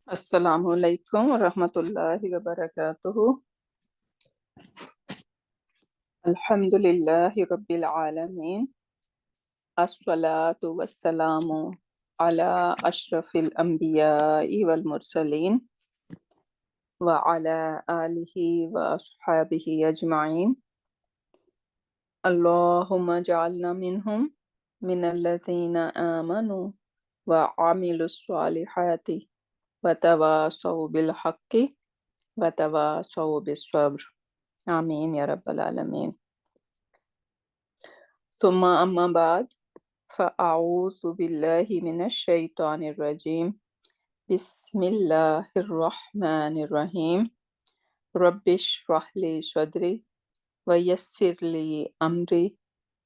Assalamu alaikum wa rahmatullahi wa barakatuhu. Alhamdulillahi rabbil alameen. As-salatu was-salamu ala ashrafil anbiya'i wal mursaleen wa ala alihi wa ashabihi ajma'in. Allahumma ja'alna minhum min alladhina amanu wa amilus salihati wa tawasaw bil haqqi wa tawasaw bis sabr. Ameen ya rabbal alameen. Summa amma ba'd. Fa'a'udhu billahi minash shaitanir rajim. Bismillahir rahmanir rahim. Rabbish rahli sadri wa yassir li amri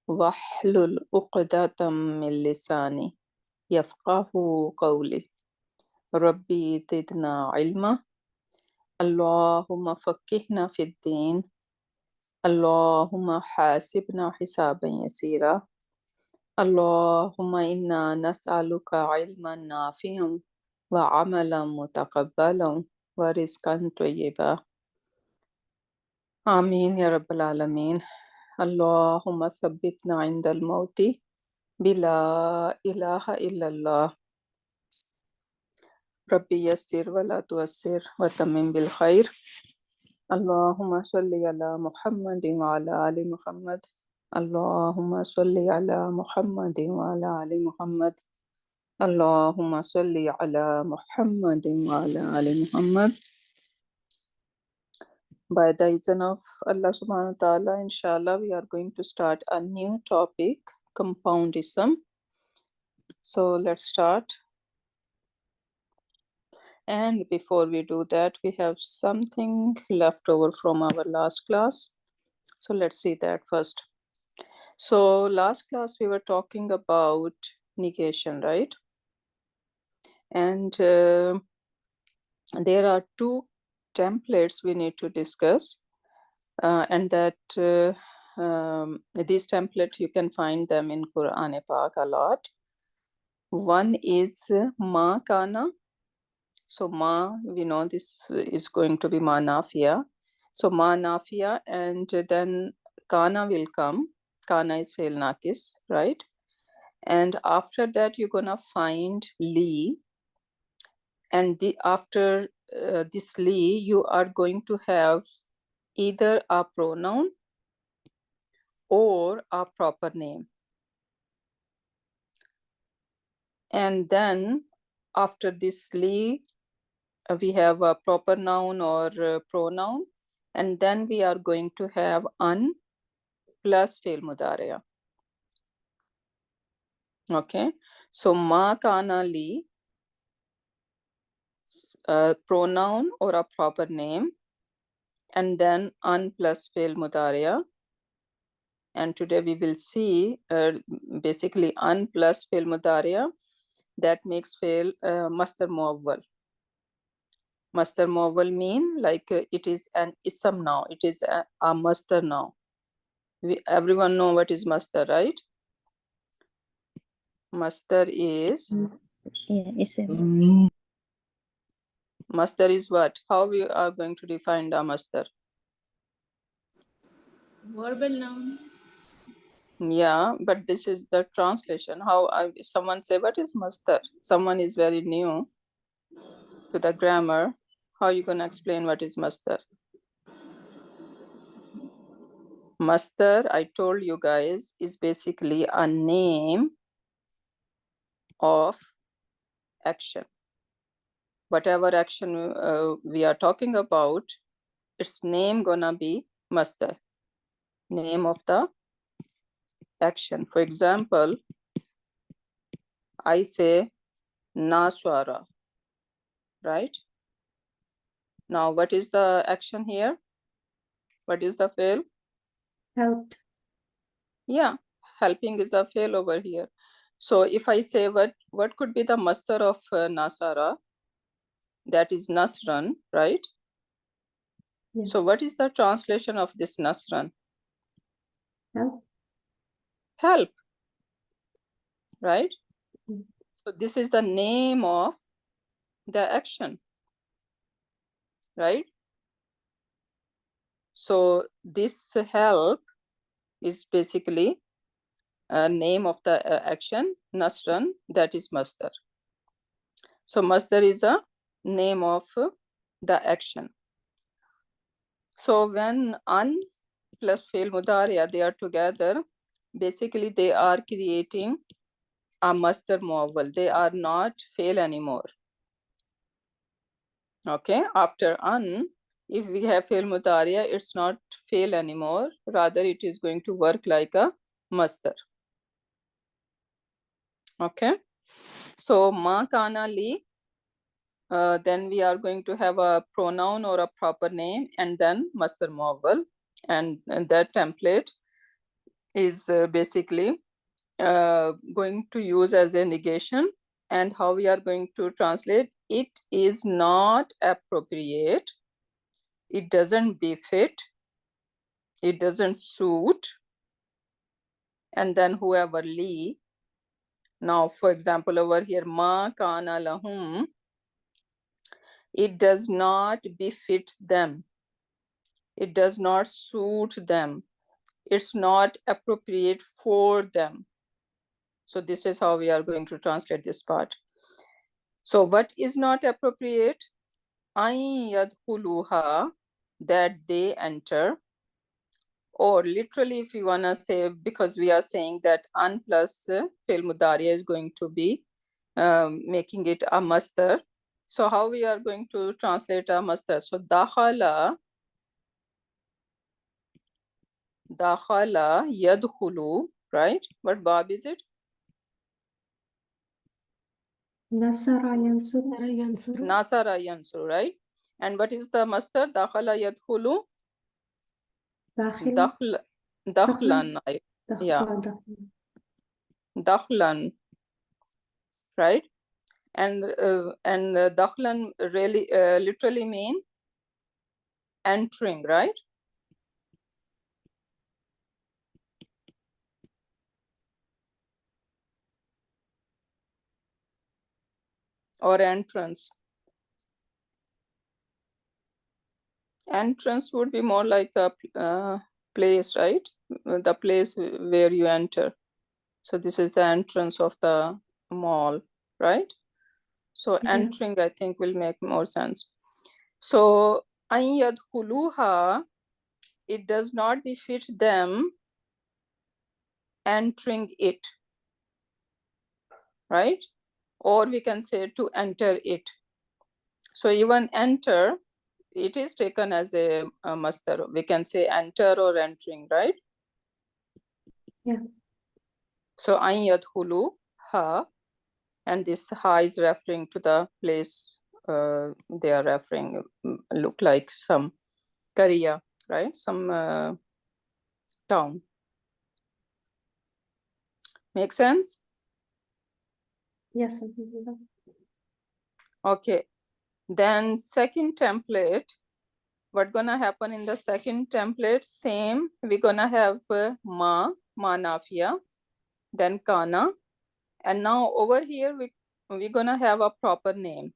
wahlul uqdatam min lisani yafqahu qawli. Rabbi zidna ilma. Allahumma faqqihna fid din. Allahumma hasibna hisaban yasira. Allahumma inna nas'aluka ilman nafi'an wa amalan mutaqabbalan wa rizqan tayyiba. Ameen ya rabbal alameen. Allahumma sabbitna indal mauti bila ilaha illallah. Rabbi yassir wa la tuassir wa tammim bil khair. Allahumma salli ala Muhammadin wa ala ali Muhammad. Allahumma salli ala Muhammadin wa ala ali Muhammad. Allahumma salli ala Muhammadin wa ala ali Muhammad. By the reason of Allah subhanahu wa ta'ala, inshallah, we are going to start a new topic, compoundism. So let's start. And before we do that, we have something left over from our last class. So let's see that first. So last class we were talking about negation, right? And there are two templates we need to discuss, and that these templates you can find them in Quran Pak a lot. One is ma kana. So ma, we know this is going to be ma nafiya. So ma nafiya, and then kana will come. Kana is fail nakis, right? And after that you're gonna find li, and after this li you are going to have either a pronoun or a proper name. And then after this li we have a proper noun or pronoun, and then we are going to have an plus fail mudariya. Okay, so ma kana li, pronoun or a proper name, and then an plus fail mudariya. And today we will see basically an plus fail mudariya that makes fail masdar muawwal. Masdar muawwal mean like it is an ism now, it is a masdar now. Everyone know what is masdar, right? Masdar is masdar is what? How we are going to define the masdar? Verbal noun. Yeah, but this is the translation. How someone say what is masdar? Someone is very new to the grammar. How you gonna explain what is masdar? Masdar, I told you guys, is basically a name of action. Whatever action we are talking about, its name gonna be masdar, name of the action. For example, I say naswara, right? Now what is the action here? What is the fail? Helped. Yeah, helping is a fail over here. So if I say what could be the masdar of nasara? That is nasran, right? Yeah. So what is the translation of this nasran? Help. Help, right? Mm. So this is the name of the action. right? So this help is basically a name of the action, nasran, that is masdar. So masdar is a name of the action. So when an plus fi'l mudariya, they are together, basically they are creating a masdar muawwal. They are not fi'l anymore. Okay, after an, if we have fi'l mudariya, it's not fi'l anymore. Rather, it is going to work like a masdar. Okay, so ma kana li, then we are going to have a pronoun or a proper name and then masdar muawwal, and that template is basically going to use as a negation. And how we are going to translate: it is not appropriate, it doesn't befit, it doesn't suit, and then whoever li. Now, for example, over here, ma kana lahum, it does not befit them, it does not suit them, it's not appropriate for them. So this is how we are going to translate this part. So what is not appropriate? An yadkhuluha, that they enter. Or literally, if you wanna say, because we are saying that an plus fi'l mudariya is going to be making it a masdar. So how we are going to translate a masdar? So dakhala yadkhulu, right? What bab is it? Nasara yansuru. Nasara yansuru, right? And what is the masdar? Dakhala yadkhulu Dakhil. dakhlan. Yeah, dakhlan, right? And dakhlan really literally mean entering, right? Or entrance. Entrance would be more like a place, right? The place where you enter. So this is the entrance of the mall, right? So Yeah. entering, I think, will make more sense. So an yadkhuluha, it does not befit them entering it, right? Or we can say to enter it. So even enter, it is taken as a masdar. We can say enter or entering, right? Yeah. So an yadkhulu ha, and this ha is referring to the place they are referring, look like some Korea, right? Some town. Make sense? Yes. Okay. Then second template, what gonna happen in the second template? Same, we're gonna have ma nafiya, then kana, and now over here we're gonna have a proper name.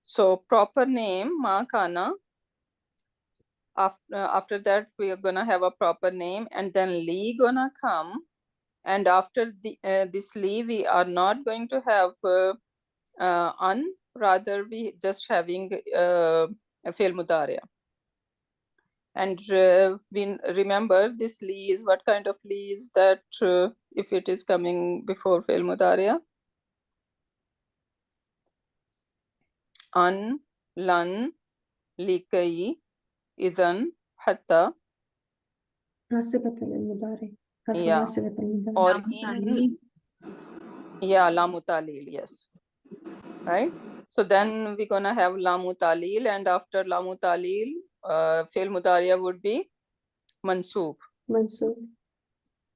So proper name ma kana. After that we are gonna have a proper name, and then li gonna come, and after this li we are not going to have an, rather we just having a fi'l mudariya. And we remember this li is what kind of li is that if it is coming before fi'l mudariya? An, lan, likai, idhan, hatta. ناصبة للمضارع. Yeah. ناصبة للمضارع. Or in, yeah, lamu talil, yes, right? So then we're gonna have lamu talil, and after lamu talil, fi'l mudariya would be mansoob. منصوب.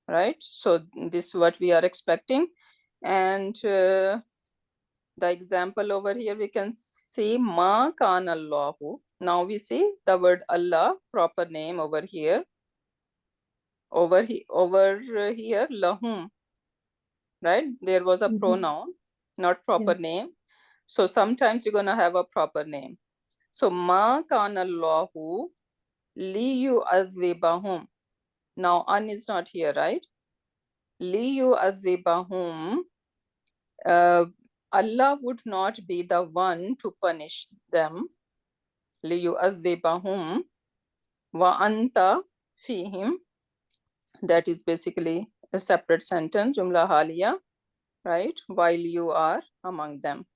Right? So this is what we are expecting. And the example over here, we can see ma kan Allahu. Now we see the word Allah, proper name over here. Over here, lahum, right? There was a pronoun. not proper name. So sometimes you're gonna have a proper name. So ma kana Allahu liyu'adhibahum. Now an is not here, right? Liyu'adhibahum. Allah would not be the one to punish them. Liyu'adhibahum wa anta fihim. That is basically a separate sentence, jumla haliya, right? While you are among them.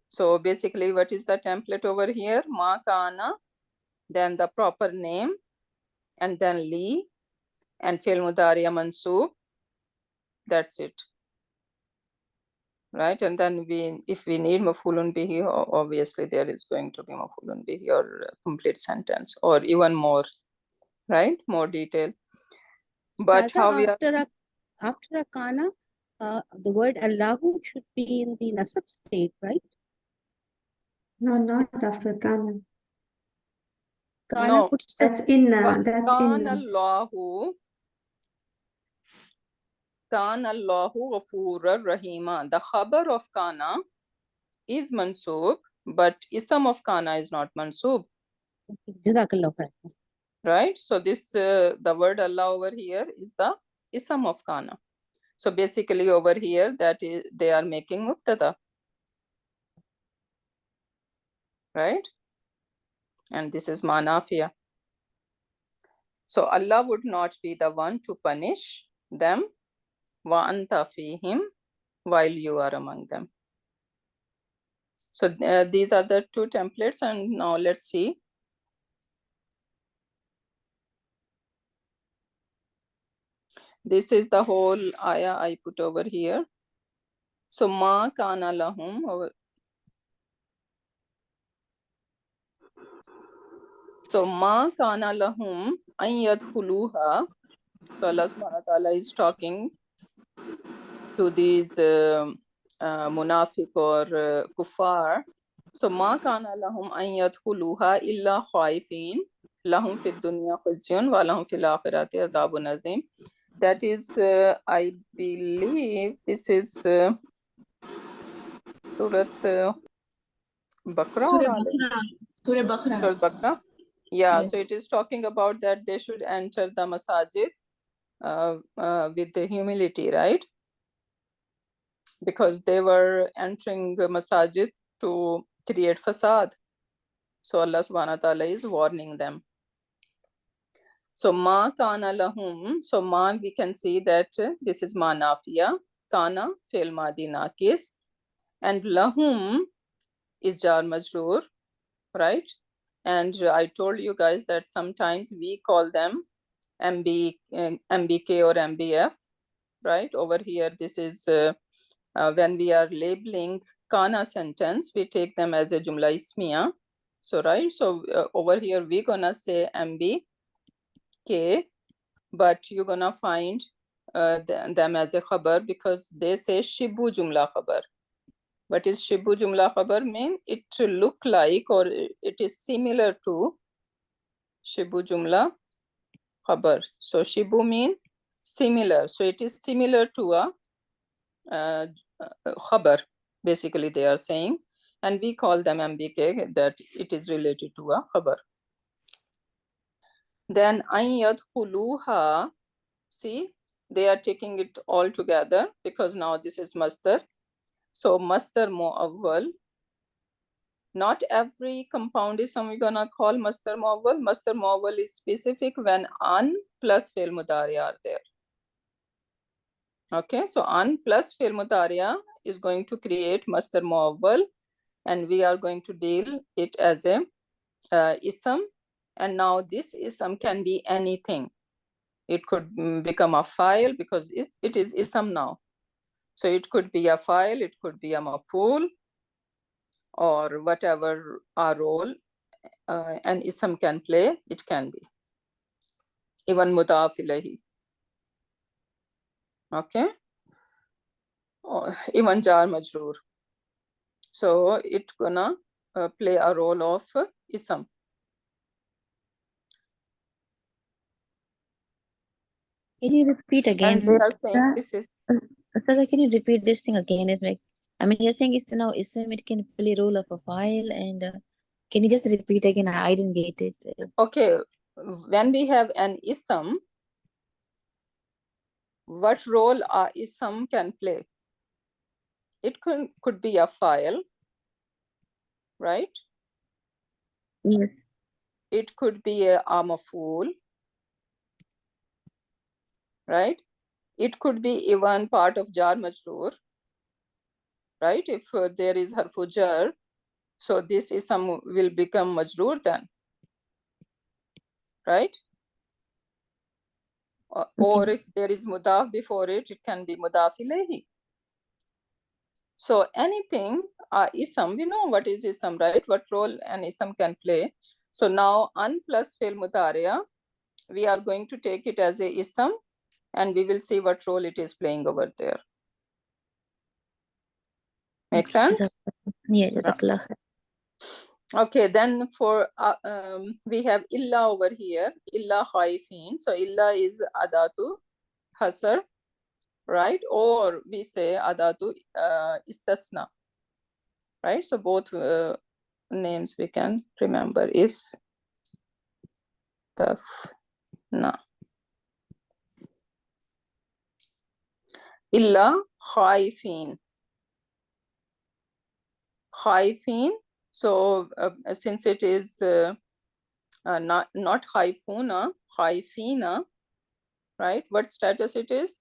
So basically, what is the template over here? Ma kana, then the proper name, and then li, and fi'l mudariya mansoob. That's it. Right? And then if we need maf'ulun bihi, obviously there is going to be maf'ulun bihi or a complete sentence, or even more, right? More detail. But Ustaza, how we are after a kana, the word Allahu should be in the nasab state, right? No, not after kana. Kana No. puts the That's inna. That's Kana inna. Allahu. Kana Allahu Ghafurur Rahima. The khabar of kana is mansoob, but ism of kana is not mansoob. Jazakallah khair. Right? So this the word Allah over here is the ism of kana. So basically over here that is they are making mubtada. Right? And this is manafiya. So Allah would not be the one to punish them. Wa anta fihim, while you are among them. So these are the two templates, and now let's see. This is the whole ayah I put over here. So ma kana lahum. So ma kana lahum an yadkhuluha. So Allah subhanahu wa ta'ala is talking to these munafiq or kuffar. So ma kana lahum an yadkhuluha illa khaifin lahum fid dunya khizyun wa lahum fil akhirati adhabun azim. That is, I believe this is Surat Baqarah. Surah Baqarah. Surat Baqarah. Yeah, Yes. so it is talking about that they should enter the masajid with the humility, right? Because they were entering the masajid to create fasad. So Allah subhanahu wa ta'ala is warning them. So ma kana lahum. So ma, we can see that this is ma nafiya. Kana fi'l madi nakis. And lahum is jar majroor, right? And I told you guys that sometimes we call them MBK or MBF, right? Over here, this is when we are labeling kana sentence, we take them as a jumla ismiya. So, right? So over here, we're gonna say MBK, but you're gonna find them as a khabar because they say shibu jumla khabar. What is shibu jumla khabar mean? It look like or it is similar to shibu jumla khabar. So shibu mean similar. So it is similar to a khabar. Basically, they are saying, and we call them MBK, that it is related to a khabar. Then an yadkhuluha, see, they are taking it all together because now this is masdar. So masdar mu'awwal. Not every compound is we're gonna call masdar mu'awwal. Masdar mu'awwal is specific when an plus fi'l mudari are there. Okay, so an plus fi'l mudari is going to create masdar mu'awwal, and we are going to deal it as a ism. And now this ism can be anything. It could become a file because it is ism now. So it could be a file, it could be a maf'ul, or whatever our role an ism can play, it can be. Even mudaf ilayhi. Okay. Even jar majroor. So it's gonna play a role of ism. Can you repeat again? And they are saying this is Ustaza, can you repeat this thing again? It's like, I mean, you're saying it's now ism, it can play role of a file, and can you just repeat again? I didn't get it. Okay, when we have an ism, what role a ism can play? It could be a file, right? Yes. It could be a maf'ul, right? It could be even part of jar majroor, right? If there is harfu jar, so this ism will become majroor then, right? Or Okay. if there is mudaf before it, it can be mudaf ilayhi. So anything, ism, we know what is ism, right? What role an ism can play. So now an plus fi'l mudariya, we are going to take it as a ism, and we will see what role it is playing over there. Make sense? Yeah, jazakallah. Okay, then for we have illa over here, illa khaifin. So illa is adatu hasr, right? Or we say adatu istasna, right? So both names we can remember is tafna. Illa khaifin. Khaifin. So since it is not khaifuna, khaifina, right? What status it is?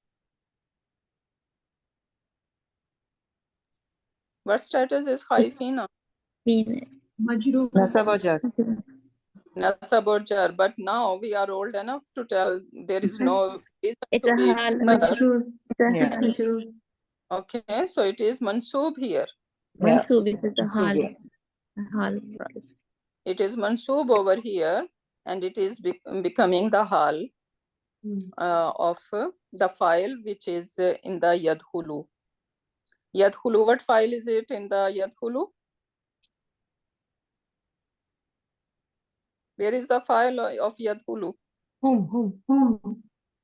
What status is khaifina? Majroor. Nasab or jar. Nasab or jar. But now we are old enough to tell there is no reason It's to a be hal. Majroor. Yeah. It's majroor. Okay, so it is mansoob here. Yeah. Mansoob, it is a hal. Mansoob, Hal. It is mansoob over here, and it is becoming the hal of the file which is in the yadkhulu. Yadkhulu, what file is it in the yadkhulu? Where is the file of yadkhulu? Home.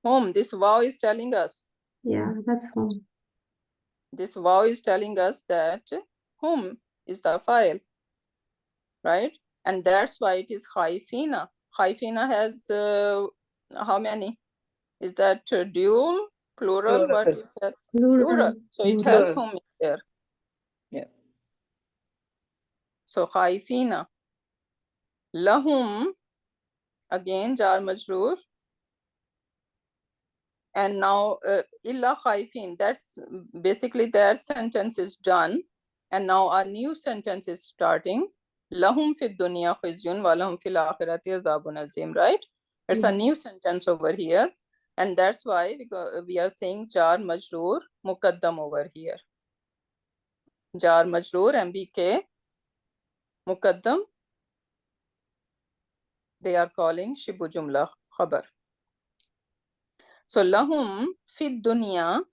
Home. This waw is telling us. Yeah, that's home. This waw is telling us that home is the file, right? And that's why it is khaifina. Khaifina has how many? Is that dual, plural? What is that? Plural. So it has Plural. home there. Yeah. So khaifina. Lahum, again jar majroor. And now illa khaifin, that's basically their sentence is done. And now a new sentence is starting. Lahum fid dunya khizyun wa lahum fil akhirati adhabun azim, right? It's a new sentence over here. And that's why we are saying jar majroor muqaddam over here. Jar majroor MBK muqaddam. They are calling shibu jumla khabar. So lahum fid dunya,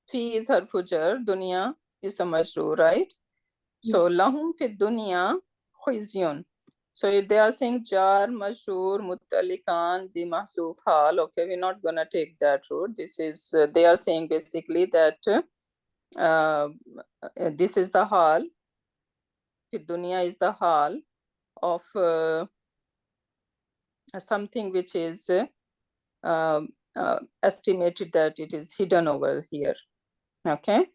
fi is harfu jar, dunya is a majroor, right? So lahum fid dunya khizyun. So they are saying jar majroor muttalikan bi mahzuf hal. Okay, we're not gonna take that route. This is they are saying basically that this is the hal. Fid dunya is the hal of something which is estimated that it is hidden over here. Okay,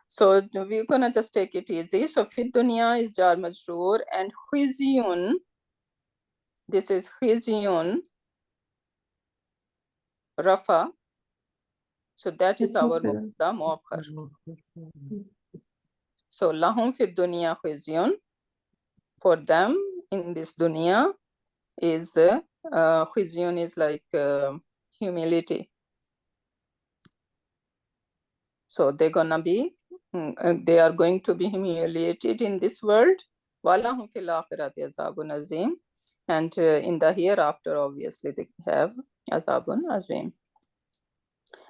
so we're gonna just take it easy. So fid dunya is jar majroor, and khizyun, this is khizyun rafa, so that is our mubtada muakhar. So lahum fid dunya khizyun, for them in this dunya is khizyun is like humility. So they're gonna be they are going to be humiliated in this world. Walahum fil akhirati azabun azim. And in the hereafter, obviously, they have azabun azim.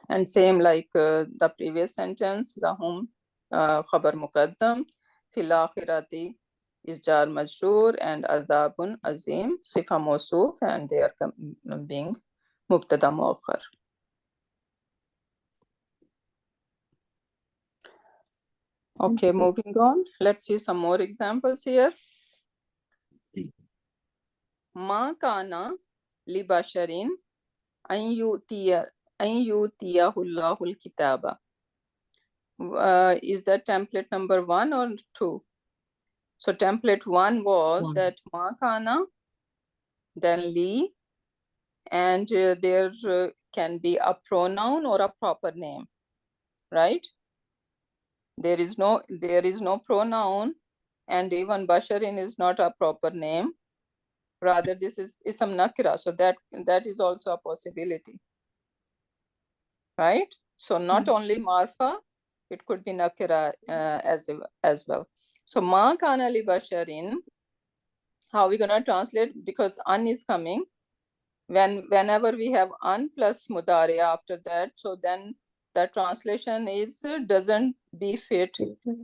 And same like the previous sentence, lahum khabar muqaddam, fil akhirati is jar majroor, and azabun azim sifa mawsuf, and they are being mubtada muakhar. Okay, moving on. Let's see some more examples here. Ma kana li basharin an yutiyahul kitaba. Is that template number 1 or 2? So template 1 was that ma kana, then li, and there can be a pronoun or a proper name, right? There is no pronoun, and even basharin is not a proper name. Rather, this is ism nakira, so that is also a possibility, right? So not only marfa, it could be nakira as well. So ma kana li basharin, how are we gonna translate? Because an is coming. Whenever we have an plus mudari after that, so then the translation is doesn't be fit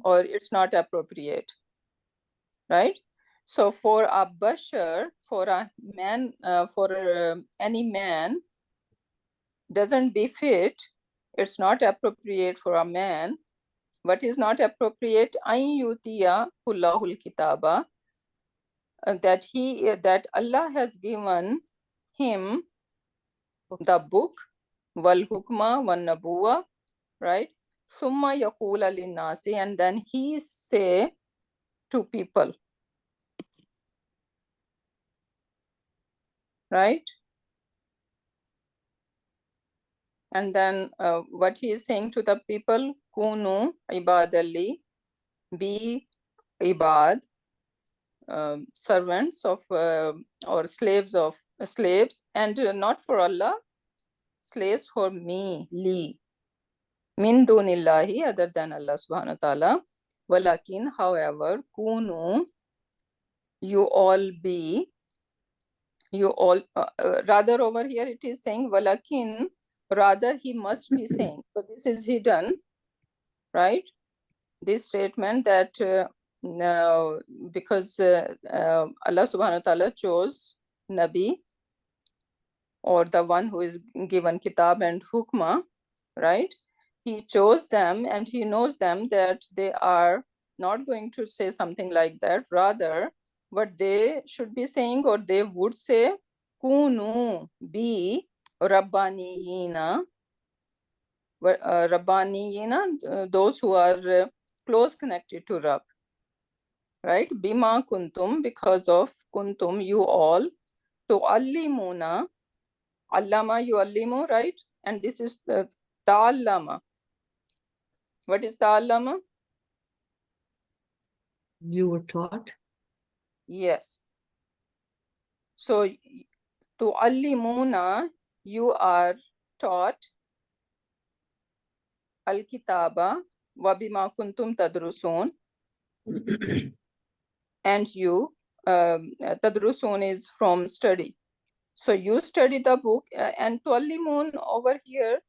or it's not appropriate, right? So for a bashar, for a man, any man, doesn't be fit, it's not appropriate for a man. What is not appropriate? An yutiya hullahul kitaba, that Allah has given him the book, wal hukma wal nabuwa, right? Summa yaqula linnasi, and then he say to people, right? And then what he is saying to the people, kunu ibadalli, be ibad, servants of or slaves, and not for Allah, slaves for me, li, min dunillahi, other than Allah subhanahu wa ta'ala. Walakin, however, kunu, you all be, rather over here it is saying walakin, rather he must be saying. So this is hidden, right? This statement that because Allah subhanahu wa ta'ala chose Nabi, or the one who is given kitab and hukma, right? He chose them and he knows them that they are not going to say something like that. Rather, what they should be saying, or they would say, kunu, be rabbaniyina. Rabbaniyina, those who are close connected to Rab, right? Bima kuntum, because of kuntum, you all, tu'allimuna, allama yu'allimu, right? And this is ta'allama. What is ta'allama? You were taught. Yes. So tu'allimuna, you are taught, al-kitaba wa bima kuntum tadrusun, and you, tadrusun is from study. So you study the book, and tu'allimun over here,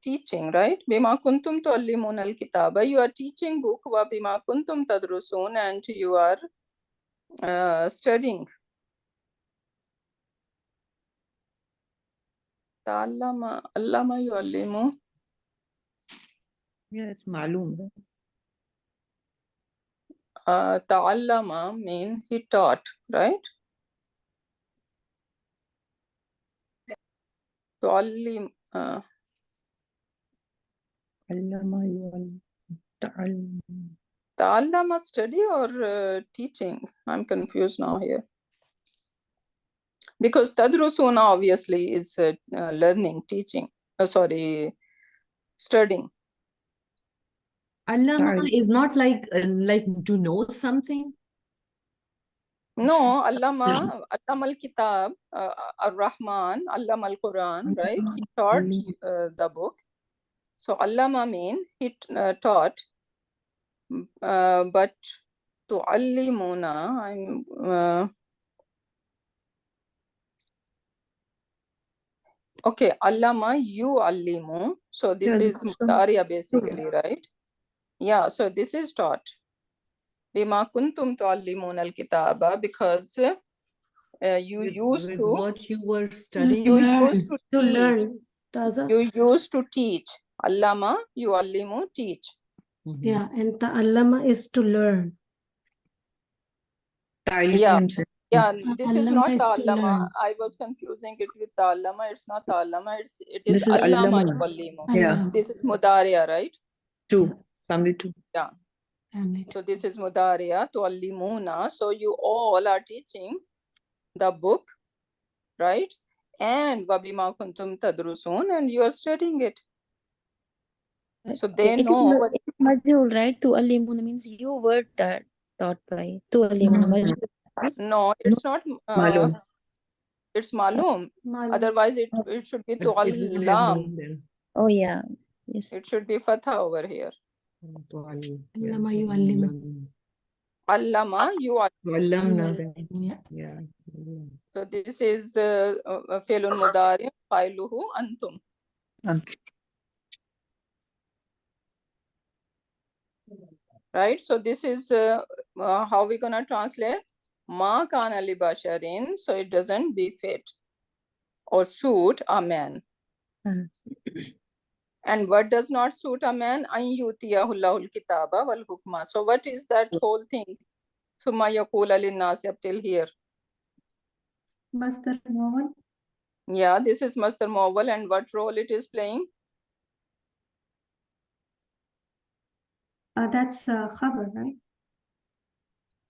teaching, right? Bima kuntum tu'allimun al-kitaba, you are teaching book, wa bima kuntum tadrusun, and you are studying. Ta'allama, allama yu'allimu. Yeah, it's ma'loom. Ta'allama mean he taught, right? Tu'allim, ta'allama study or teaching? I'm confused now here. Because tadrusuna obviously is learning, teaching, studying. Allama is not like to know something. No, allama al-kitab, ar-Rahman, allama al-Quran, right? He taught the book. So allama mean he taught, but tu'allimuna, okay, allama yu'allimu. So this is mudariya basically, right? Yeah, so this is taught. Bima kuntum tu'allimuna al-kitaba, because you used With to, what you were studying. you used to learn. teach. You used to teach. Allama yu'allimu, teach. Yeah, and ta'allama is to learn. Yeah. Yeah, this is Ta'allama not is to ta'allama. learn. I was confusing it with ta'allama. It's not ta'allama. It is This is allama allama. yuallimu. Yeah. Allama. This is mudariya, right? Two. Family two. Yeah. Family. So this is mudariya tuallimuna. So you all are teaching the book, right? And wabima kuntum tadrusun, and you are studying it. So they know. It is majhul, right? To alimuna means you were taught by. To alimuna majhul. No, it's not. Malum. It's malum. Otherwise, it should be It wouldn't have tuallam. known then. Oh yeah. Yes. It should be fatha over here. Allama yuallimu. Allama Tuallamna then. Yeah. Yeah. So this is fi'lun mudari fa'iluhu antum. Right? So this is how we're gonna translate ma kana li basharin. So it doesn't befit or suit a man. And what does not suit a man? An yutiyahullahul kitaba wal hukma. So what is that whole thing? Summa yaqula linnasi up till here. Masdar Mawal. Yeah, this is Masdar Mawal, and what role it is playing? That's khabar, right?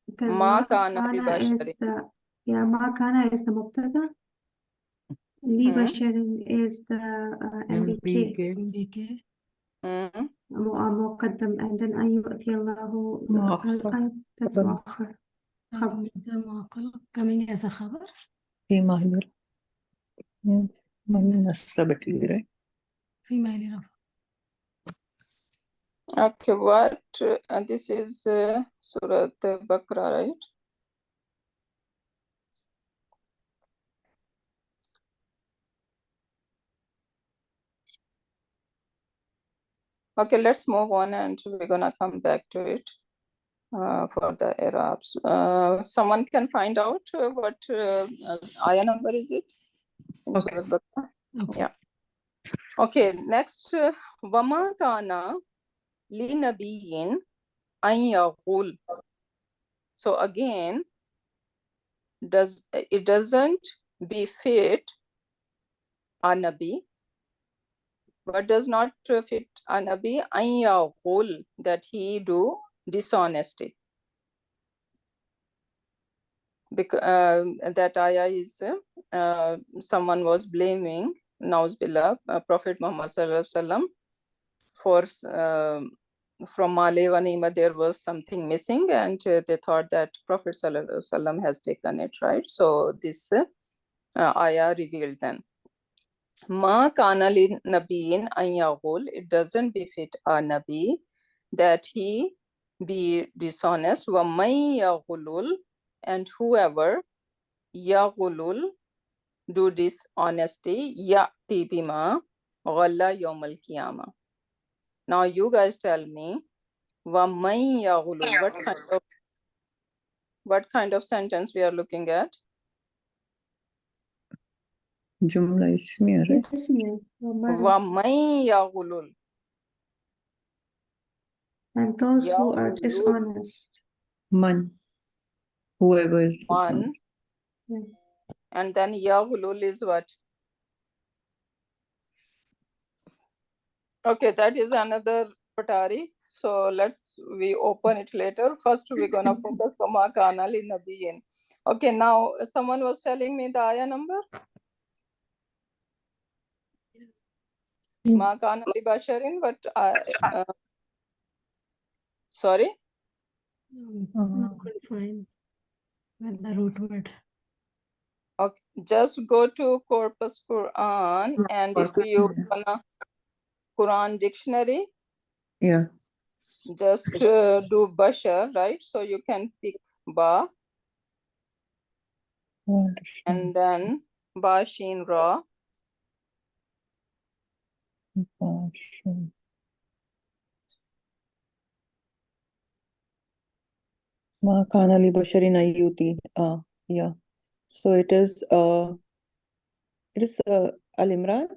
Because Ma ma kana li kana is basharin. the ma kana is the mubtada. Li Hmm. basharin is the MBK. MBK. مقدم and then أن يؤتي الله خلقا that's مؤخر. خبر. Coming as a khabar. في ماهر. نسبت لي, right? في محل رفع. Okay, what? This is Surat Baqarah, right? Okay, let's move on, and we're gonna come back to it for the Arabs. Someone can find out what ayah number is it in Okay. Surat Baqarah? Okay. Yeah. Okay, next. Wama kana li nabiyyin an yaqul. So again, it doesn't befit a nabi. What does not fit a nabi? An yaqul, that he do dishonesty. Because that ayah is someone was blaming Nauzbillah, Prophet Muhammad Sallallahu Alaihi Wasallam for from Male Wanima there was something missing, and they thought that Prophet Sallallahu Alaihi Wasallam has taken it, right? So this ayah revealed then. Ma kana li nabiyin an yaqul, it doesn't befit a nabi that he be dishonest. Wa may yaqulul, and whoever yaqulul do dishonesty, ya'ti bima ghalla yawmal qiyamah. Now you guys tell me, wa may yaqulul, what kind of sentence we are looking at? Jumla ismiya, right? اسمه ومن. Wa may yaqulul. And those who are Yaqulul. dishonest. Man. Whoever is this One. one. Yes. And then yaqulul is what? Okay, that is another patari. So we open it later. First, we're gonna focus on ma kana li nabiyyin. Okay, now someone was telling me the ayah number. Ma kana li basharin, but sorry. No, couldn't find with the root word. Okay, just go to Corpus Quran, and if you wanna Quran dictionary, Yeah. just do bashar, right? So you can pick ba and then ba shin ra. Ma kana li basharin ayyuti. Yeah. So it is Al Imran?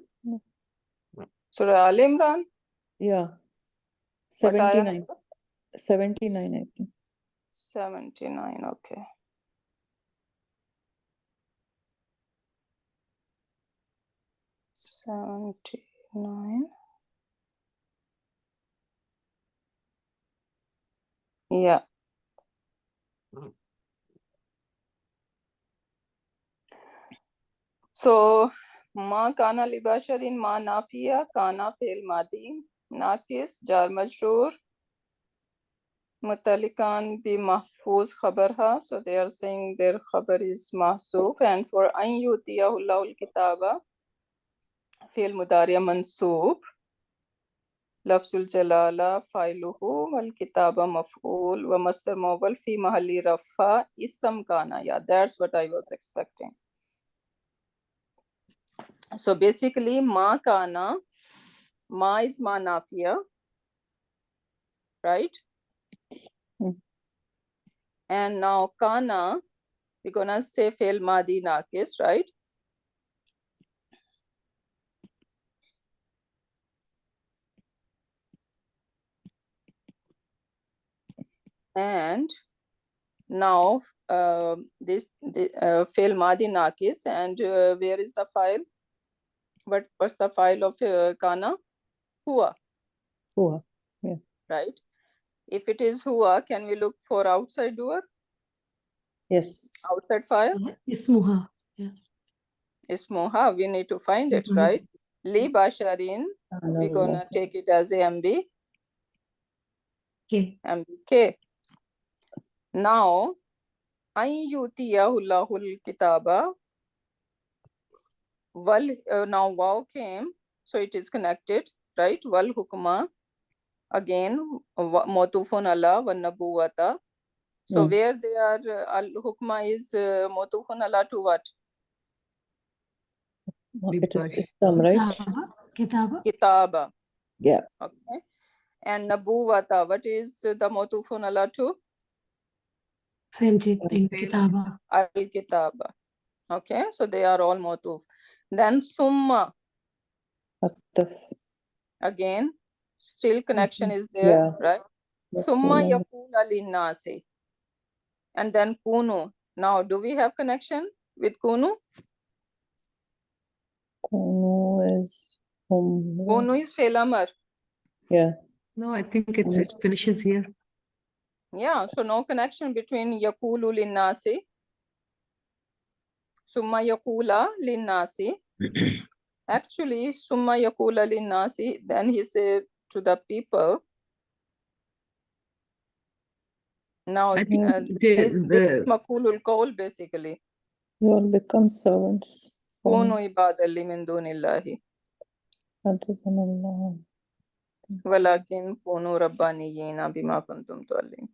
Surah Al Imran. Yeah. What ayah 79. number? 79, I think. 79, okay. Yeah. So ma kana li basharin ma nafiya, kana fi'l madi, nakis, jar majroor, mutalikan bi mahfuz khabarha. So they are saying their khabar is mahsuf. And for an yutiyahu Allahul kitaba, fi'l mudariya mansoob, lafzul jalala fa'iluhu wal kitaba maf'ul wa masdar mawwal fi mahalli rafa ism kana. Yeah, that's what I was expecting. So basically ma kana, ma is ma nafiya, right? And now kana, we're gonna say fi'l madi nakis, right? And now this fi'l madi nakis, and where is the file? What's the file of kana? Huwa, Hua. Yeah. right? If it is huwa, can we look for outside doer? Yes. Outside file? Ismuha. Yeah. Ismuha, we need to find it, Ismuha. right? Li basharin, we're gonna take it as MB, Okay. MBK. Now, an yutiyahu Allahul kitaba, now waw came, so it is connected, right? Wal hukma, again, motufun ala wa nabuwata. So where they are, al hukma is motufun ala to what? It is Islam, right? Kitaba. Kitaba. Yeah. Okay. And nabuwata, what is the motufun ala to? Same thing. Kitaba. Al kitaba. Okay, so they are all motuf. Then summa, Attaf. again, still connection is there, Yeah. right? Summa yakula linnasi. And then kunu. Now, do we have connection with kunu? Kunu is Kunu is fi'l amr. Yeah. No, I think it finishes here. Yeah, so no connection between yakulu linnasi. Summa yakula linnasi. Actually, summa yakula linnasi, then he said to the people. Now, I think this is makulul qawl basically. You all become servants. Kunu ibadalli min dunillahi. Other than Allah. Walakin kunu rabbaniyina bima kuntum tu'allim.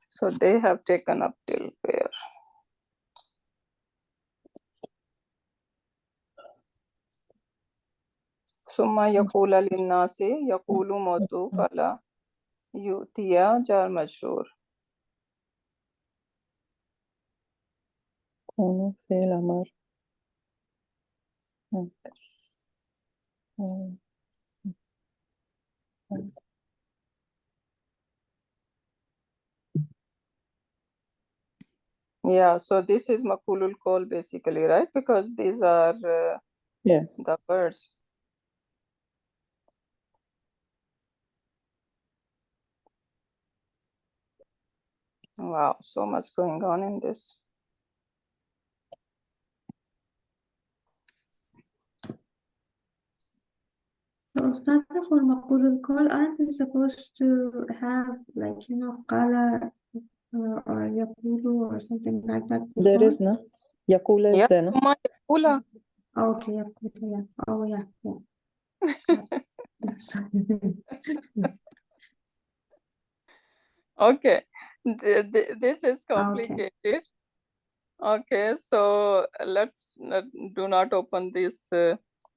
So they have taken up till where? Summa yakula linnasi, yakulu motuf ala yutiya jar majroor. Kunu fi'l amr. Yeah, so this is makulul qawl basically, right? Because these are the words. Wow, so much going on in this. So starting for Maqulul Qawl, aren't we supposed to have like Qala or Yaqulu or something like that? There before? is no. Yakula is there, no? Summa yakula. Oh, okay, Yaqulu, yeah. Oh, yeah, yeah. Okay, this is complicated. Okay, so let's do not open this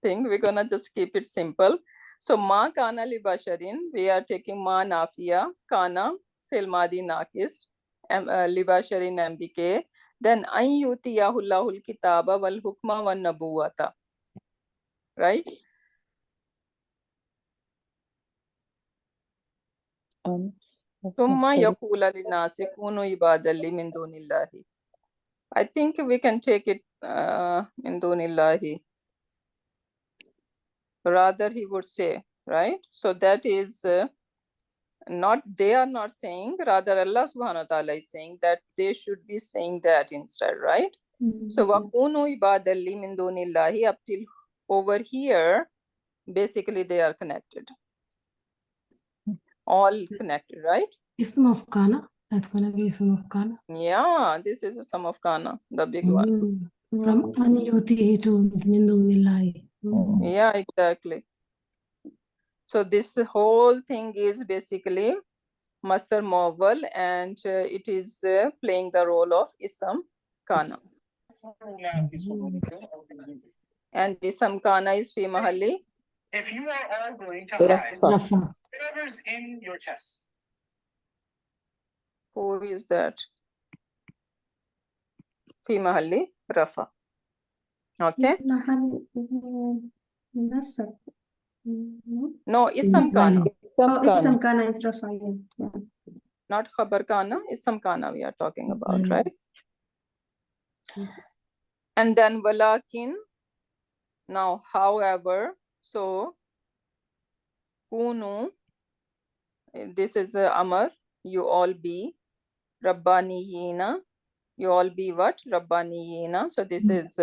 thing. We're gonna just keep it simple. So ma kana li basharin, we are taking ma nafiya, kana fil madi nakis, li basharin MBK. Then an yutiyahu Allahul kitaba wal hukma wan nabuwata. right? ثم يقول للناس كونوا عبادا لي من دون الله. I think we can take it من دون الله. Rather he would say, right? So that is not, they are not saying, rather Allah subhanahu wa ta'ala is saying that they should be saying that instead, right? So وَكُونُوا عِبَادًا لِي مِن دُونِ اللَّهِ, up till over here, basically they are connected. All connected, right? Ism of Kana. That's gonna be Ism of Kana. Yeah, this is a sum of Kana, the big one. From Aniyuti to Mindunillahi. Yeah, exactly. So this whole thing is basically Masdar Mawwal, and it is playing the role of Ism Kana. And Ism Kana is fi mahalli. If you are all going to hide Rafa. whatever's in your chest. Who is that? Fi mahalli Rafa. Okay. Nasab. No? No, Ism Kana, Oh, Ism Kana is Rafa. Yeah. not Khabar Kana. Ism Kana we are talking about, right? And then Walakin. Now, however, so Kunu, this is Amar, you all be Rabbaniyina, you all be what? Rabbaniyina. So this is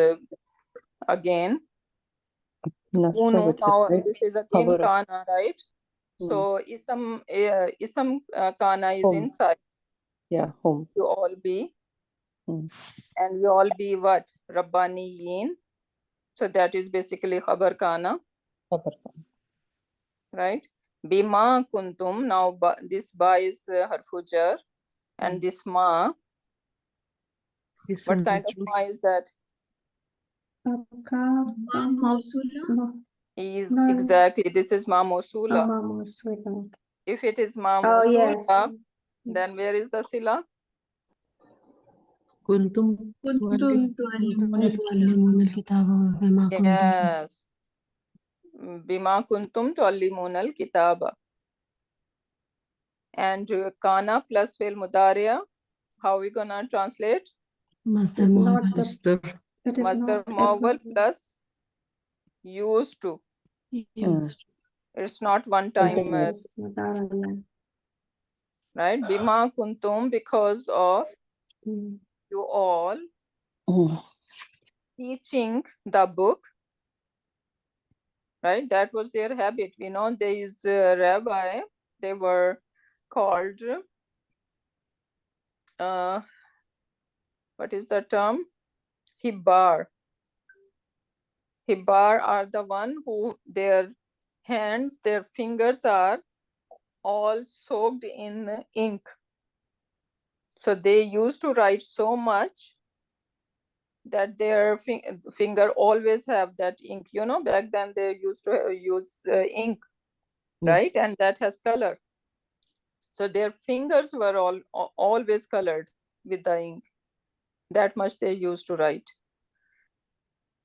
again Kunu. Now this is again Kana, right? So Ism Kana is Home. inside. Yeah, home. You all be, and you all be what? Rabbaniyin. So that is basically Khabar Kana, right? Bima kuntum. Now this ba is harfu jar, and this ma, what kind of ma is that? Is No. exactly, this is ma mawsula. Mawsula. If it is ma Oh, mawsula, yes. then where is the sila? Kuntum tuallimuna al-kitaba wa bima kuntum. Yes. Bima kuntum tuallimuna al-kitaba. And kana plus fi'l mudariya, how we gonna translate? Masdar It's Muhammad. not the- It is Masdar not Mawwal plus used to. Used. It's not one time, Continuous. right? Bima kuntum, because of you all teaching the book, right? That was their habit. We know there is a rabbi, they were called, what is the term? Hibbar. Hibbar are the one who their hands, their fingers are all soaked in ink. So they used to write so much that their finger always have that ink. You know, back then they used to use ink, right? And that has color. So their fingers were always colored with the ink. That much they used to write.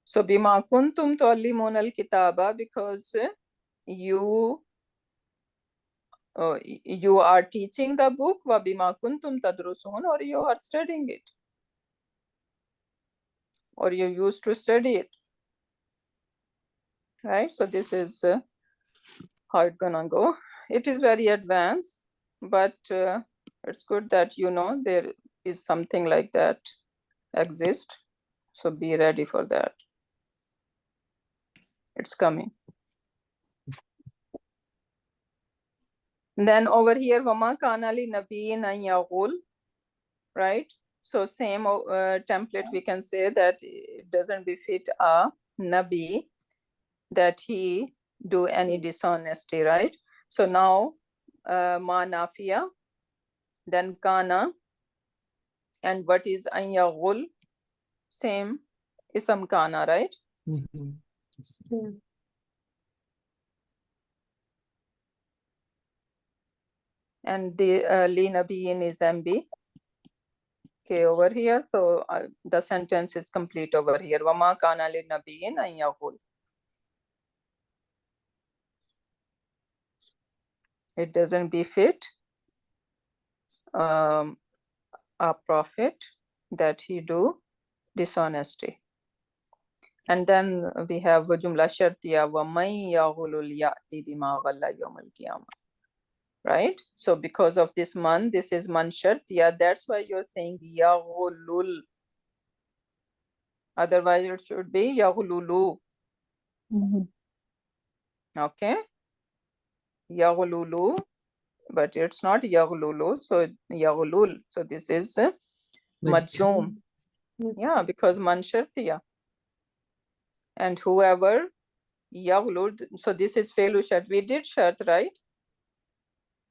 So bima kuntum tuallimuna al-kitaba, because you are teaching the book, wa bima kuntum tadrusun, or you are studying it, or you used to study it, right? So this is how it's gonna go. It is very advanced, but it's good that you know there is something like that exist. So be ready for that. It's coming. Then over here, Wama kana li nabiyyin an yaghul, right? So same template, we can say that it doesn't befit a Nabi that he do any dishonesty, right? So now ma nafiya, then kana, and what is an yaghul? Same ism kana, right? Yeah. And the li nabiyyin is MB. Okay, over here, so the sentence is complete over here. Wama kana li nabiyyin an yaghul. It doesn't befit a prophet that he do dishonesty. And then we have Jumla Shartiya wa man yaghulul ya'ti bima ghalla yawmal qiyamah. Right? So because of this man, this is man Shartiya. That's why you're saying yaghulul. Otherwise, it should be yaghululu. Okay? Yaghululu. But it's not yaghululu. So yaghulul. So this is Majzoom. Yeah, because man Shartiya. And whoever Yaghlul, so this is Felu Shart. We did Shart, right?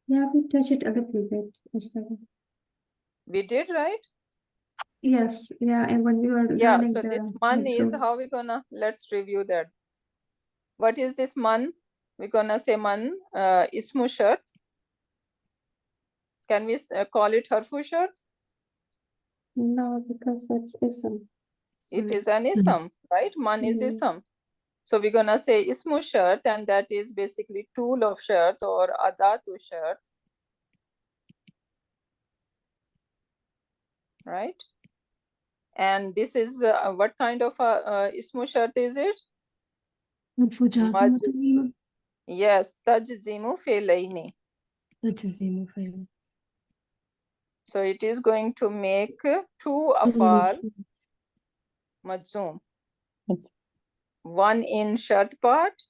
Yeah, we touch it a little bit. Yesterday. We did, right? Yes, yeah, and when we were Yeah, learning so the this man is Majzoom. how we're gonna, let's review that. What is this man? We're gonna say man, Ismu Shart. Can we call it Harfu Shart? No, because that's ism. It is an ism, right? Man is Mhm. ism. So we're gonna say Ismu Shart, and that is basically tool of Shart or Adatu Shart. Right? And this is what kind of Ismu Shart is it? Harfu jazm मतलब Yes, tajzimu fi'laini. tajzimu fi'l. So it is going to make two afal majzoom. It's One in shart part.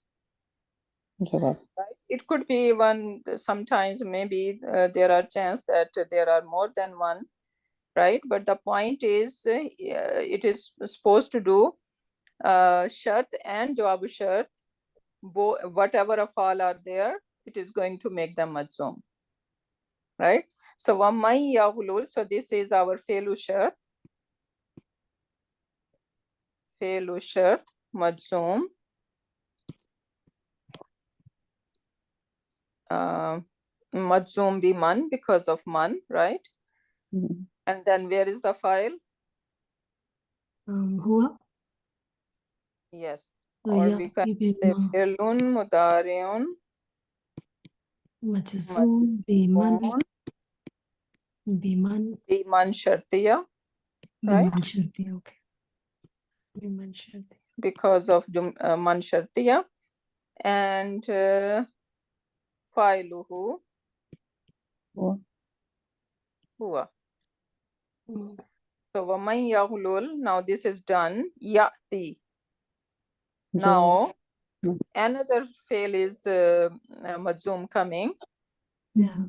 jawab. Right? It could be one, sometimes maybe there are chance that there are more than one, right? But the point is it is supposed to do shart and jawab shart. Whatever afal are there, it is going to make them majzoom. Right? So وَمَن يَغْلُلْ, so this is our فعل شرط. فعل شرط مجزوم. Majzoom bi man because of man, right? And then where is the file? هو Yes. So Or we can يأتي say بما فعل مضارع مجزوم بمن بمن شرطية, right? بمن شرطي okay بمن شرطي Because of man شرطية. And فاعله هو. So وَمَن يَغْلُلْ, now this is done. يَأْتِي. Now another fail is majzoom coming. Yeah.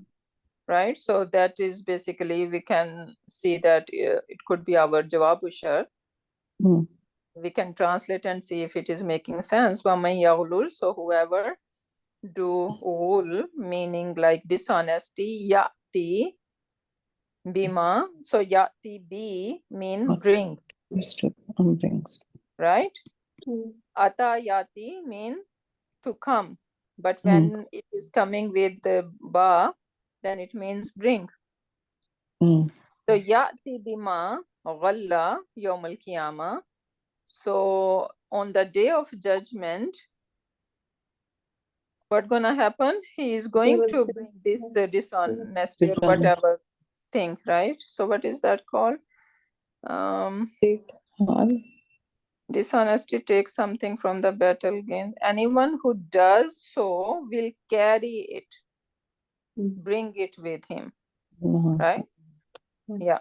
Right? So that is basically, we can see that it could be our jawabu shart. We can translate and see if it is making sense. وَمَن يَغْلُلْ, so whoever do ghul, meaning like dishonesty, ya'ti bima, so ya'ti bi mean bring, Brings. right? Ata yati mean to come, but when it is coming with the ba, then it means bring. So yati bima ghalla yawm al-qiyamah. So on the day of judgment, what gonna happen? He is going to bring this dishonesty or whatever thing, right? So what is that called? Dishonesty takes something from the battle gain. Anyone who does so will carry it, bring it with him, right? Yeah.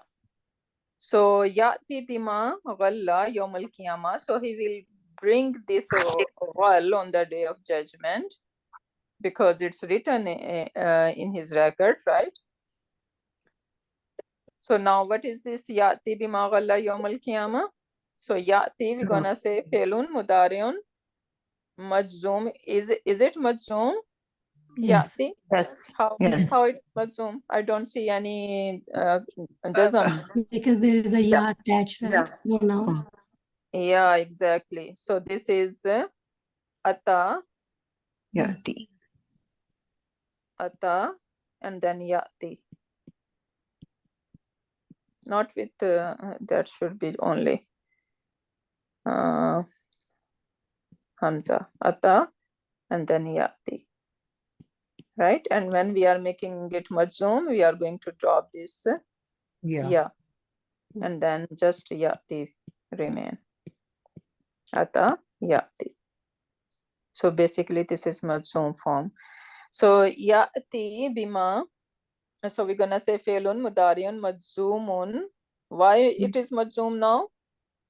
So yati bima ghalla yawm al-qiyamah. So he will bring this ghal on the day of judgment, because it's written in his record, right? So now what is this yati bima ghalla yawm al-qiyamah? So yati, we're gonna say felun mudariun majzoom. Is it majzoom? Yes. Yati? Yes. How it majzoom? I don't see any jazm. Because there is a ya attached, right? No, now. Yeah, exactly. So this is ata, Yati. and then yati. Not with that should be only Hamza. Ata and then yati. right? And when we are making it majzoom, we are going to drop this Yeah. ya, and then just yati remain. Ata yati. So basically, this is majzoom form. So yati bima. So we're gonna say fe'lun mudariun majzoomun. Why it is majzoom now?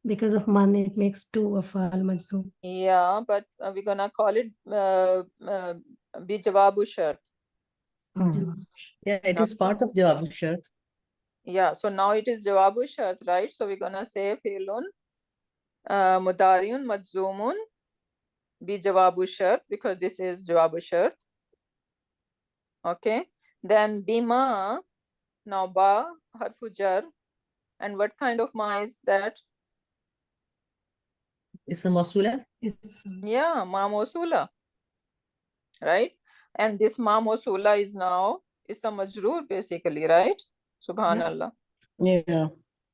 Because of man, it makes two of al majzoom. Yeah, but we're gonna call it bi jawabu shart. Yeah, it Now- is part of Jawab Shart. Yeah, so now it is jawabu shart, right? So we're gonna say fe'lun mudariun majzoomun bi jawabu shart, because this is jawabu shart. Okay, then bima, now ba harfu jar, and what kind of ma is that? Ism Mawsula. It's Yeah, ma mawsula, right? And this ma mawsula is now a majroor basically, right? Subhanallah. Yeah.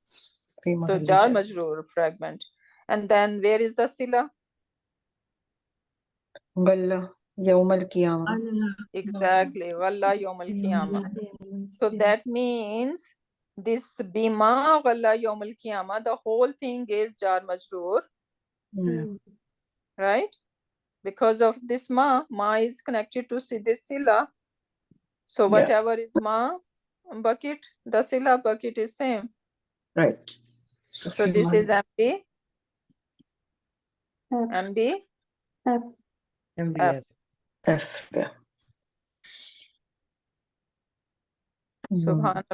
So jar majroor fragment. And then where is the sila? Galla yawm al-qiyamah. Exactly. Walla yawm al-qiyamah. So that means this bima walla yawm al-qiyamah, the whole thing is jar majroor, Yeah. right? Because of this ma is connected to this sila. So Yeah. whatever is ma bucket, the sila bucket is same. Right. So this is MB, F, MB, F. MDF. F. Yeah. Subhanallah.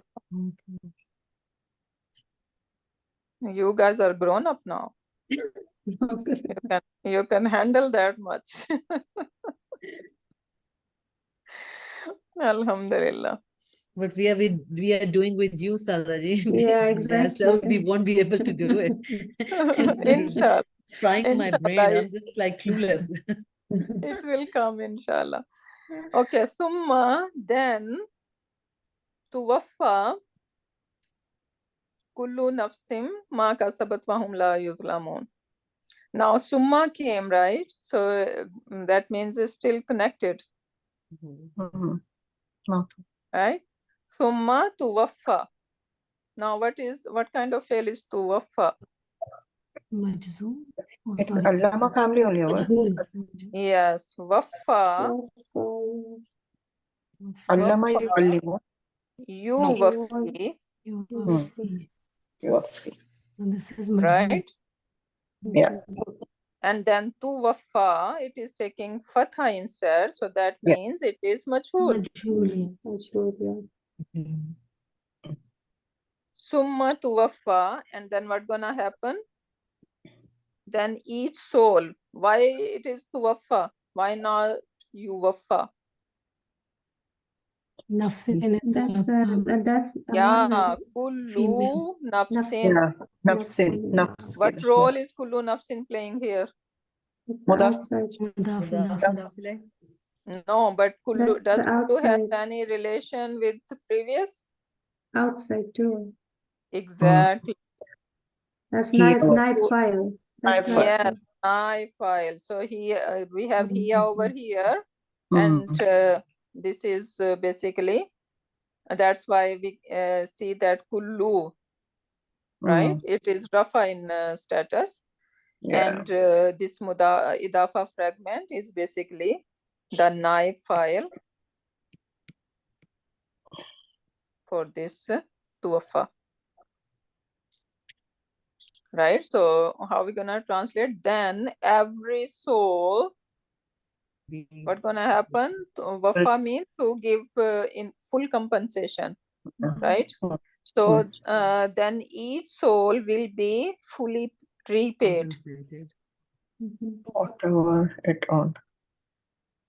You guys are grown up now. You can handle that much. Alhamdulillah. But we are doing with you, Sadaji. Yeah, By ourselves, we exactly. won't be able to do it. Inshallah. Trying my brain, Inshallah, I'm just like clueless. it will come, inshallah. Okay, summa, then tuwaffa kullu nafsim ma kasabat wa hum la yuzlamun. Now summa came, right? So that means it's still connected, right? Summa tuwaffa. Now what kind of fail is tuwaffa? majzoom. Oh, It's sorry. Allama family only over. Majhool. Yes, waffa, Allama yuallimu. yuwaffi, You Hmm. see. Yuwaffi. And this is majhool. right? Yeah. And then tuwaffa, it is taking fatha instead, so that Yeah. means it is majhul. Majhool. Summa tuwaffa, and then what gonna happen? Then each soul. Why it is tuwaffa? Why not yuwaffa? Nafsin is That's Yeah, Amanna's kullu female. nafsin. Yeah. Nafsin. Nafs. What role is kullu nafsin playing here? It's Mudaf. outside. Mudaf, Mudaf, mudaf. mudaf. No, but kullu, That's does kullu have outside. any relation with the previous? Outside too. Exactly. That's He- night file. That's Night night Yeah, file. I file. So here we have here over here, Hmm. and this is basically that's why we see that kullu, right? It is rafa in status, Yeah. and this idafa fragment is basically the naib file for this tuwafa. Right, so how we gonna translate? Then every soul, what gonna happen? Wafa means to give in full compensation, right? So then each soul will be fully repaid. Compensated. Whatever it on.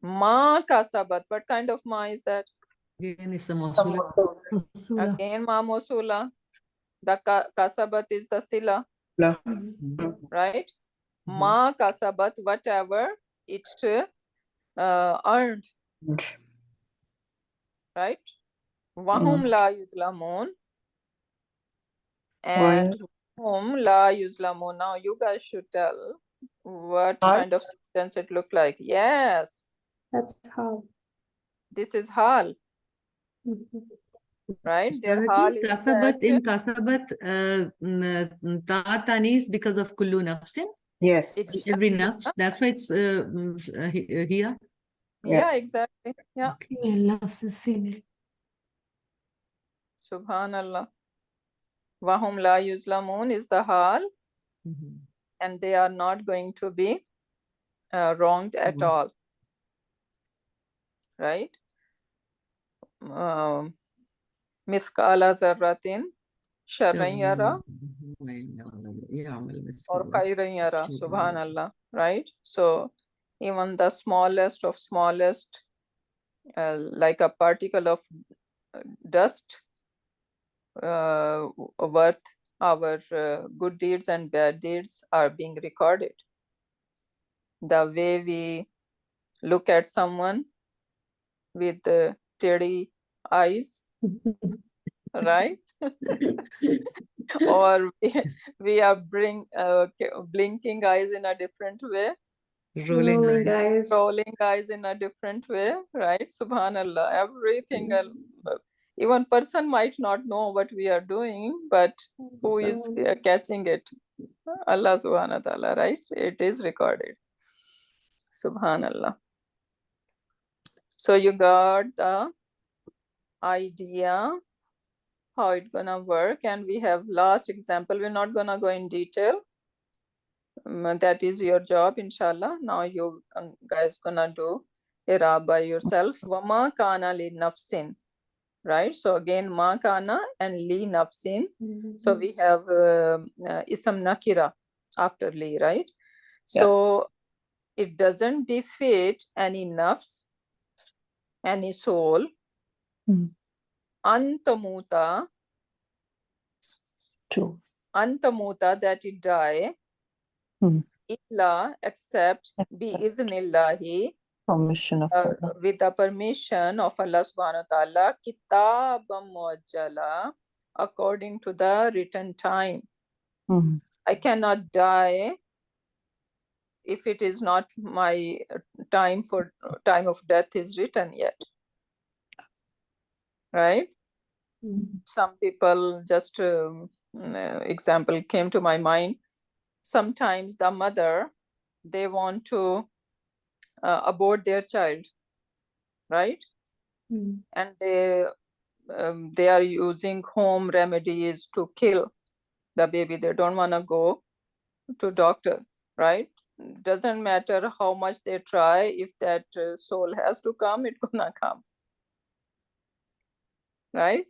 Ma kasabat, what kind of ma is that? Again, it's a Mawsula. Masula. Again ma mosula. The kasabat is the sila, right? Ma kasabat, whatever it earned, right? Wahum la yuzlamun, and whom la yuzlamun. Now you guys should tell what How? kind of sentence it looked like. Yes, That's how. This is hal, right? Their Sarah hal ji, is kasabat that in kasabat ta tanis because of kullu nafsin. Yes. it Every nafs. That's why it's here. yeah, exactly. Yeah. Female loves is female. Subhanallah. Wahum la yuzlamun is the hal, and they are not going to be wronged at all, right? Mithqala zarratin sharran yara or khayran yara. Subhanallah, right? So even the smallest of smallest, like a particle of dust, worth our good deeds and bad deeds are being recorded. The way we look at someone with teary eyes, right? Or we are blinking eyes in a different way, Rolling eyes. rolling eyes in a different way, right? Subhanallah, everything else. Even person might not know what we are doing, but who is catching it? Allah subhanahu wa ta'ala, right? It is recorded. Subhanallah. So you got the idea how it's gonna work, and we have last example. We're not gonna go in detail. That is your job, inshallah. Now you guys gonna do irab by yourself. Wama kana li nafsin, right? So again, ma kana and li nafsin. So we have isam nakira after li, right? So it doesn't befit any nafs, any soul, antamuta, True. antamuta, that it die, illa, except bi-idhnillahi, Permission of Allah. with the permission of Allah subhanahu wa ta'ala, kitabam muajjala, according to the written time. I cannot die if it is not my time of death is written yet, right? Some people, just example came to my mind. Sometimes the mother, they want to abort their child, right? And they are using home remedies to kill the baby. They don't want to go to doctor, right? Doesn't matter how much they try, if that soul has to come, it's gonna come, right?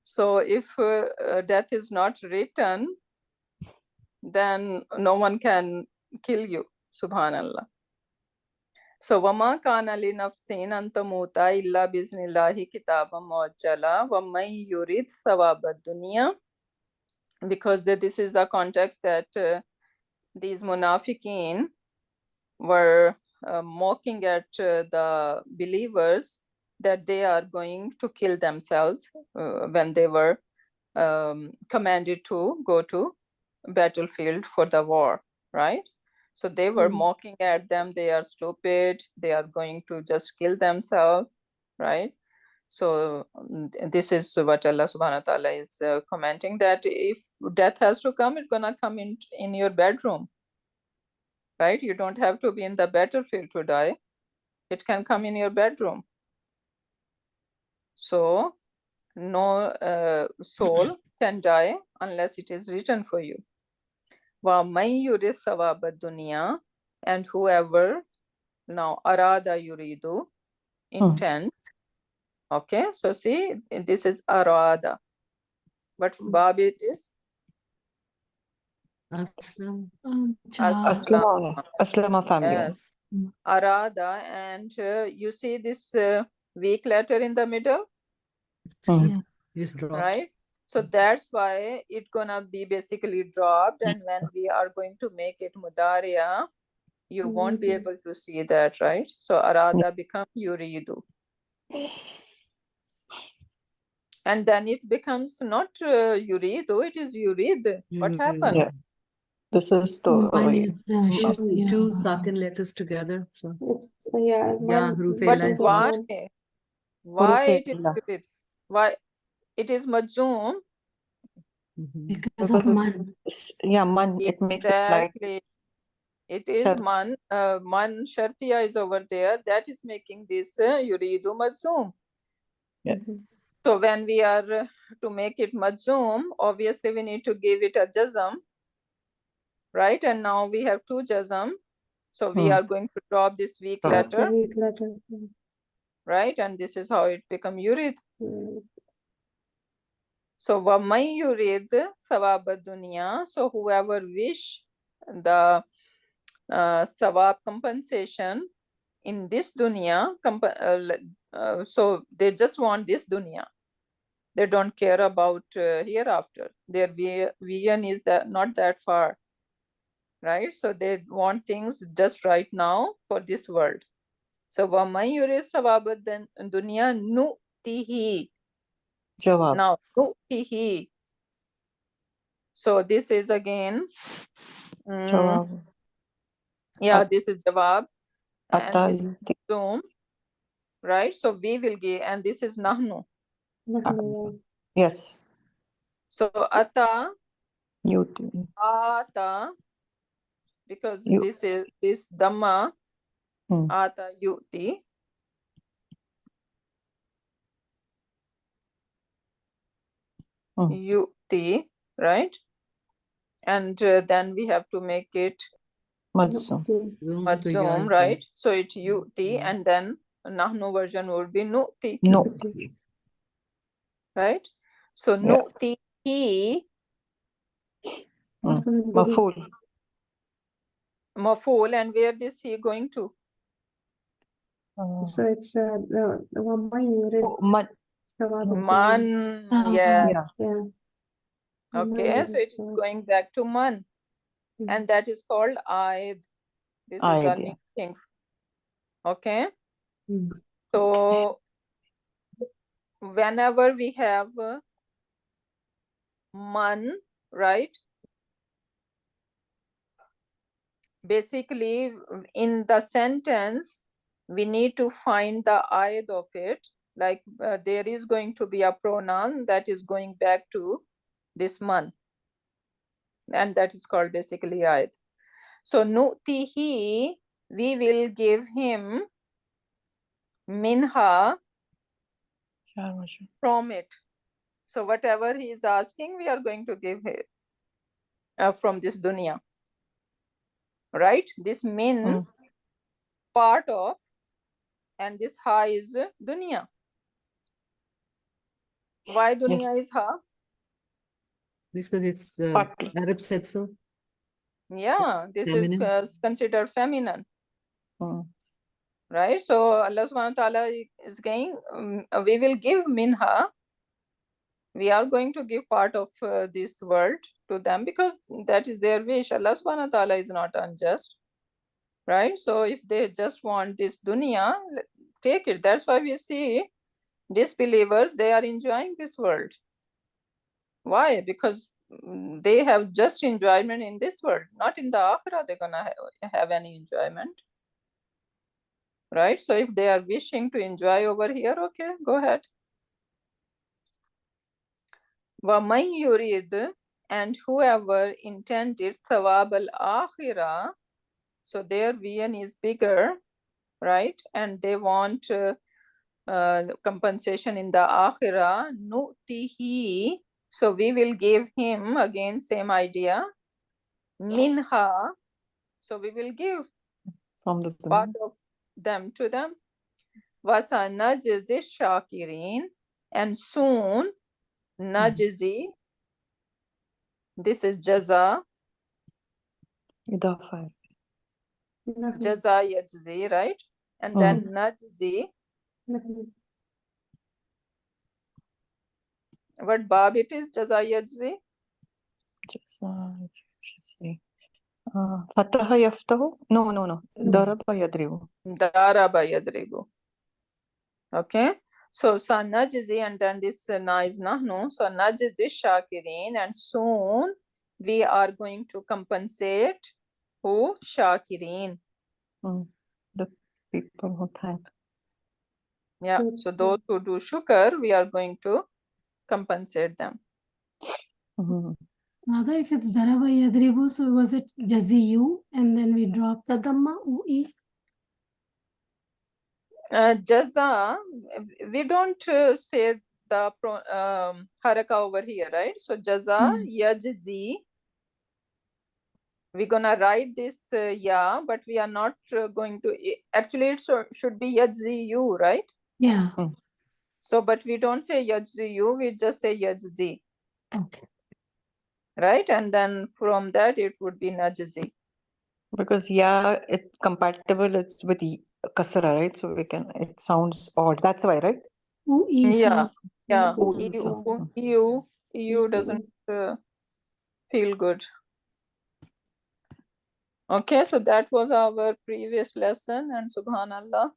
So if death is not written, then no one can kill you. Subhanallah. So wama kana li nafsin an tamuta illa biznillahi kitaban muajjala wa man yurid thawaba dunya, because this is the context that these munafiqeen were mocking at the believers that they are going to kill themselves when they were commanded to go to battlefield for the war, right? So they were mocking at them. They are stupid. They are going to just kill themselves, right? So this is what Allah subhanahu wa ta'ala is commenting, that if death has to come, it's gonna come in your bedroom, right? You don't have to be in the battlefield to die. It can come in your bedroom. So no soul can die unless it is written for you. Wa man yurid thawaba dunya, and whoever, now arada yuridu, intent. Okay, so see, this is arada. What bab it is? Aslam. Aslama family. Yes. Arada, and you see this weak letter in the middle, Just dropped. right? So that's why it's gonna be basically dropped, and when we are going to make it mudariya, you won't be able to see that, right? So arada become yuridu. And then it becomes not yuridu, it is yurid. What happened? Yeah. This is the One is Two second letters together. So It's, yeah, yeah, one But Rufaila is why? Why it is Huruf-e-illa. yurid? Why it is majzoom? Mhm. Because Because of it's, man. yeah, man, it makes it like Exactly. It is shart. man. Man shartiya is over there. That is making this yuridu majzoom. Yeah. So when we are to make it majzoom, obviously we need to give it a jazm, right? And now we have two jazm. So we Hmm. are going to drop this weak Drop. The letter, weak letter. right? And this is how it become yurid. Mm. So وَمَنْ يُرِيدْ ثَوَابَ الدُّنْيَا. So whoever wish the sawab compensation in this dunya, so they just want this dunya. They don't care about hereafter. Their vision is that not that far, right? So they want things just right now for this world. So وَمَنْ يُرِيدْ ثَوَابَ الدُّنْيا نُؤْتِهِ. Jawab. Now نُؤْتِهِ. So this is again, Jawab. yeah, this is jawab, and Ata this is yuti. zoom, right? So we will give, and this is nahnu. Nahnu, Yes. So ata, Yuti. ata, because You. this is this dhamma, Hmm. ata yuti. Hmm. Yuti, right? And then we have to make it Majzum. Nu'ti. Zoom to majzoom, yours. right? So it yuti, and then nahnu version would be nu'ti, No. right? So Yeah. nu'ti he, Hmm. Maf'ul bihi. Maful. maful, and where this he going to? So it's the وَمَنْ يُرِدْ Oh, man. ثَوَابَ الدُّنْيا. Man, Ah, yes. Yeah. Yeah. وَمَنْ Okay, so يُرِدْ it is ثَوَابَ. going back to man, and that is called aid. This is a Aid, new yeah. thing. Okay, Mm. so whenever we have man, right? Basically, in the sentence, we need to find the aid of it. Like there is going to be a pronoun that is going back to this man, and that is called basically aid. So nu'tihi, we will give him minha, from it. So whatever he is asking, we are going to give him from this dunya, right? This min part of, and this ha is dunya. Why dunya is ha? Because it's Partly. Arab said so. Yeah, this Feminine. is considered feminine, Hmm. right? So Allah subhanahu wa ta'ala is saying, we will give minha. We are going to give part of this world to them because that is their wish. Allah subhanahu wa ta'ala is not unjust, right? So if they just want this dunya, take it. That's why we see disbelievers, they are enjoying this world. Why? Because they have just enjoyment in this world, not in the akhirah they're gonna have any enjoyment, right? So if they are wishing to enjoy over here, okay, go ahead. وَمَنْ يُرِيدْ, and whoever intended thawab al-akhirah, so their vision is bigger, right? And they want compensation in the akhirah, nu'tihi, so we will give him, again same idea, minha, so we will give From the part of them to them. وَسَنَجْزِي الشَّاكِرِينَ, and soon najzi, this is jaza, Idafa. Nahnu. jaza yajzi, right? And then najzi, Nahnu. what bab it is, jaza yajzi? Fataha yaftahu? No. Daraba yadribu. Daraba yadribu. Okay, so sanajzi, and then this na is nahnu, so najzi shakirin, and soon we are going to compensate who? Shakirin. The people who thank. Yeah, so those who do shukr, we are going to compensate them. Mhm. Mother, if it's daraba yadribu, so was it jaziyu and then we drop the dhamma ui? Jaza, we don't say the haraka over here, right? So jaza, yajzi. We're gonna write this ya, but we are not going to. Actually, it should be yajziyu, right? Yeah. So, but we don't say yajziyu, we just say yajzi, Okay. right? And then from that, it would be najzi. Because yeah, it's compatible. It's with kasra, right? So we can. It sounds odd. That's why, right? Ui Yeah, sound. yeah. Ui EU doesn't feel good. Okay, so that was our previous lesson, and subhanallah,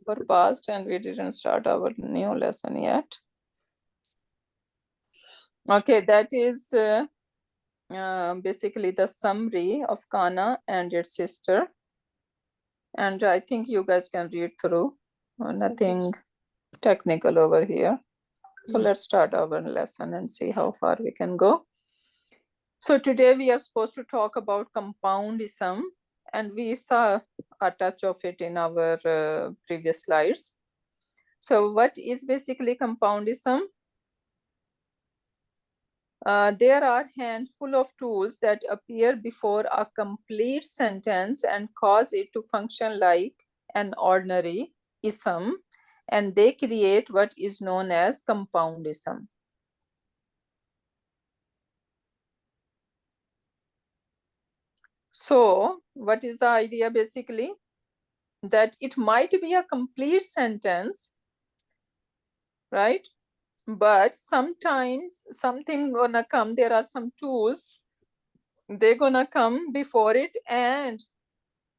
our past, and we didn't start our new lesson yet. Okay, that is basically the summary of Kana and its sister. And I think you guys can read through. Nothing technical over here. So let's start our lesson and see how far we can go. So today we are supposed to talk about compoundism, and we saw a touch of it in our previous slides. So what is basically compoundism? There are a handful of tools that appear before a complete sentence and cause it to function like an ordinary ism, and they create what is known as compoundism. So what is the idea basically? That it might be a complete sentence, right? But sometimes something gonna come, there are some tools, they're gonna come before it and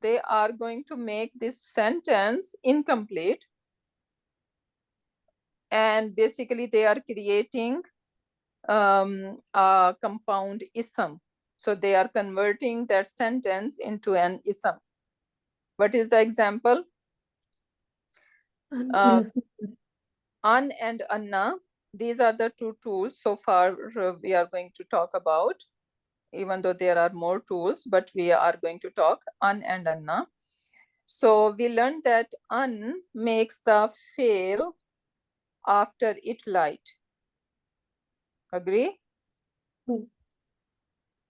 they are going to make this sentence incomplete. And basically they are creating a compound ism. So they are converting that sentence into an ism. What is the example? An and anna. These are the two tools so far we are going to talk about, even though there are more tools, but we are going to talk an and anna. So we learned that an makes the fail after it light. Agree?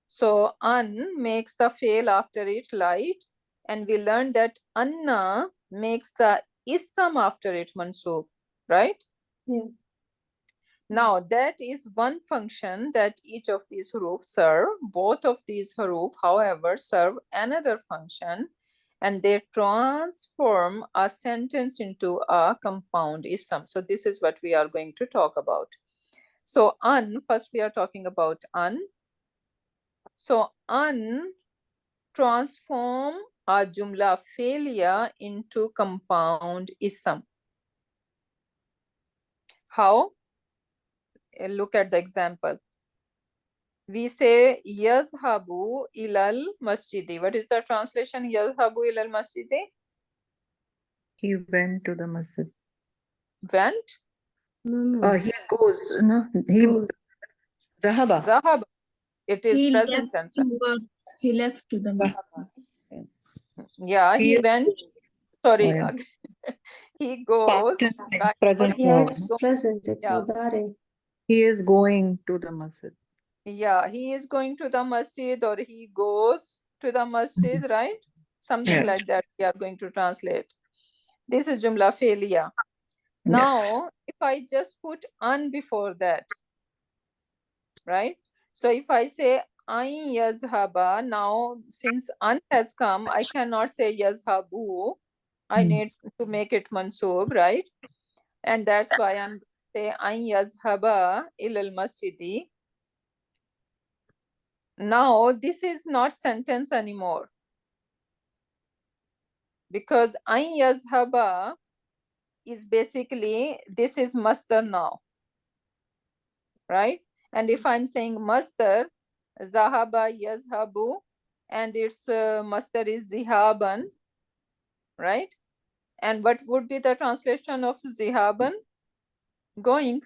So an makes the fail after it light, and we learned that anna makes the ism after it mansoob, right? Yeah. Now that is one function that each of these huruf serve. Both of these huruf, however, serve another function, and they transform a sentence into a compound ism. So this is what we are going to talk about. So an, first we are talking about an. So an transform a jumla failure into compound ism. How? Look at the example. We say yadhabu ilal masjidi. What is the translation? Yadhabu ilal masjidi? He went to the masjid. Went? No. He goes. No, he Zahaba. Zahaba. It is He present left tense. to work. He left to the Zahaba. Yeah, he is went. going. Sorry. Oh, yeah. He goes. Past tense, Right, present he Yeah, form. is it's go- present. It's Yeah. mudare. He is going to the masjid. Yeah, he is going to the masjid, or he goes to the masjid, right? Something Yes. like that we are going to translate. This is jumla failure. Now, if I just put an before that, right? So if I say an yazhaba, now since an has come, I cannot say yazhabu. I need to make it mansoob, right? And that's why I'm say an yazhaba ilal masjidi. Now this is not sentence anymore, because an yazhaba is basically, this is masdar now, right? And if I'm saying masdar, zahaba yazhabu, and its masdar is zihaban, right? And what would be the translation of zihaban? Going,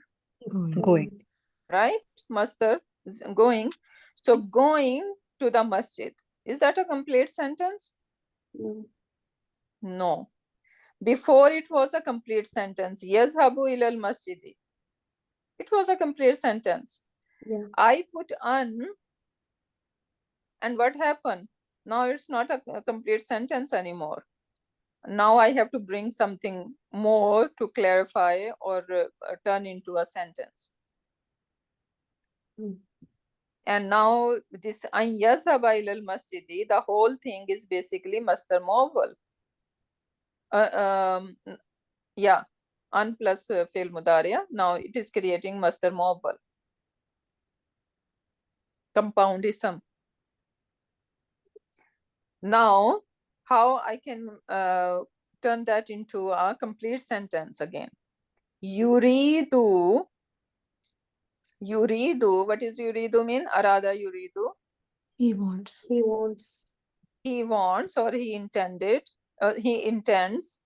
Going. right? Masdar, going. So going to the masjid. Is that a complete sentence? No. No. Before it was a complete sentence. Yazhabu ilal masjidi. It was a complete sentence. Yeah. I put an, and what happened? Now it's not a complete sentence anymore. Now I have to bring something more to clarify or turn into a sentence. Mm. And now this an yazhaba ilal masjidi, the whole thing is basically masdar mawwal. Yeah, an plus fi'l mudariya. Now it is creating masdar mawwal. Compound ism. Now, how I can turn that into a complete sentence again? Yuridu. Yuridu. What is yuridu mean? Arada yuridu. He wants. He wants. He wants or he intended. He intends.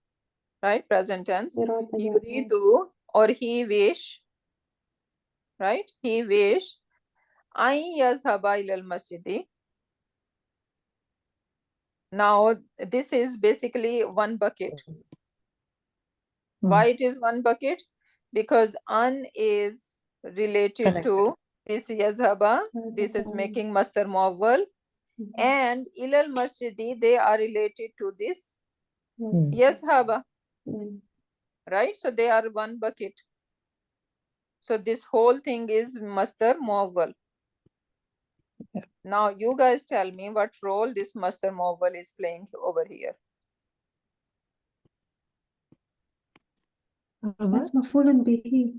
Right? Present tense. Irada, yeah. Yuridu or he wish. Right? He wish. An yazhaba ilal masjidi. Now, this is basically one bucket. Why it is one bucket? Because an is related to this yazhaba. This is making masdar mawwal. And ilal masjidi, they are related to this yazhaba. Mm. Right? So they are one bucket. So this whole thing is masdar mawwal. Now you guys tell me what role this masdar mawwal is playing over here. That's maf'ulun bihi.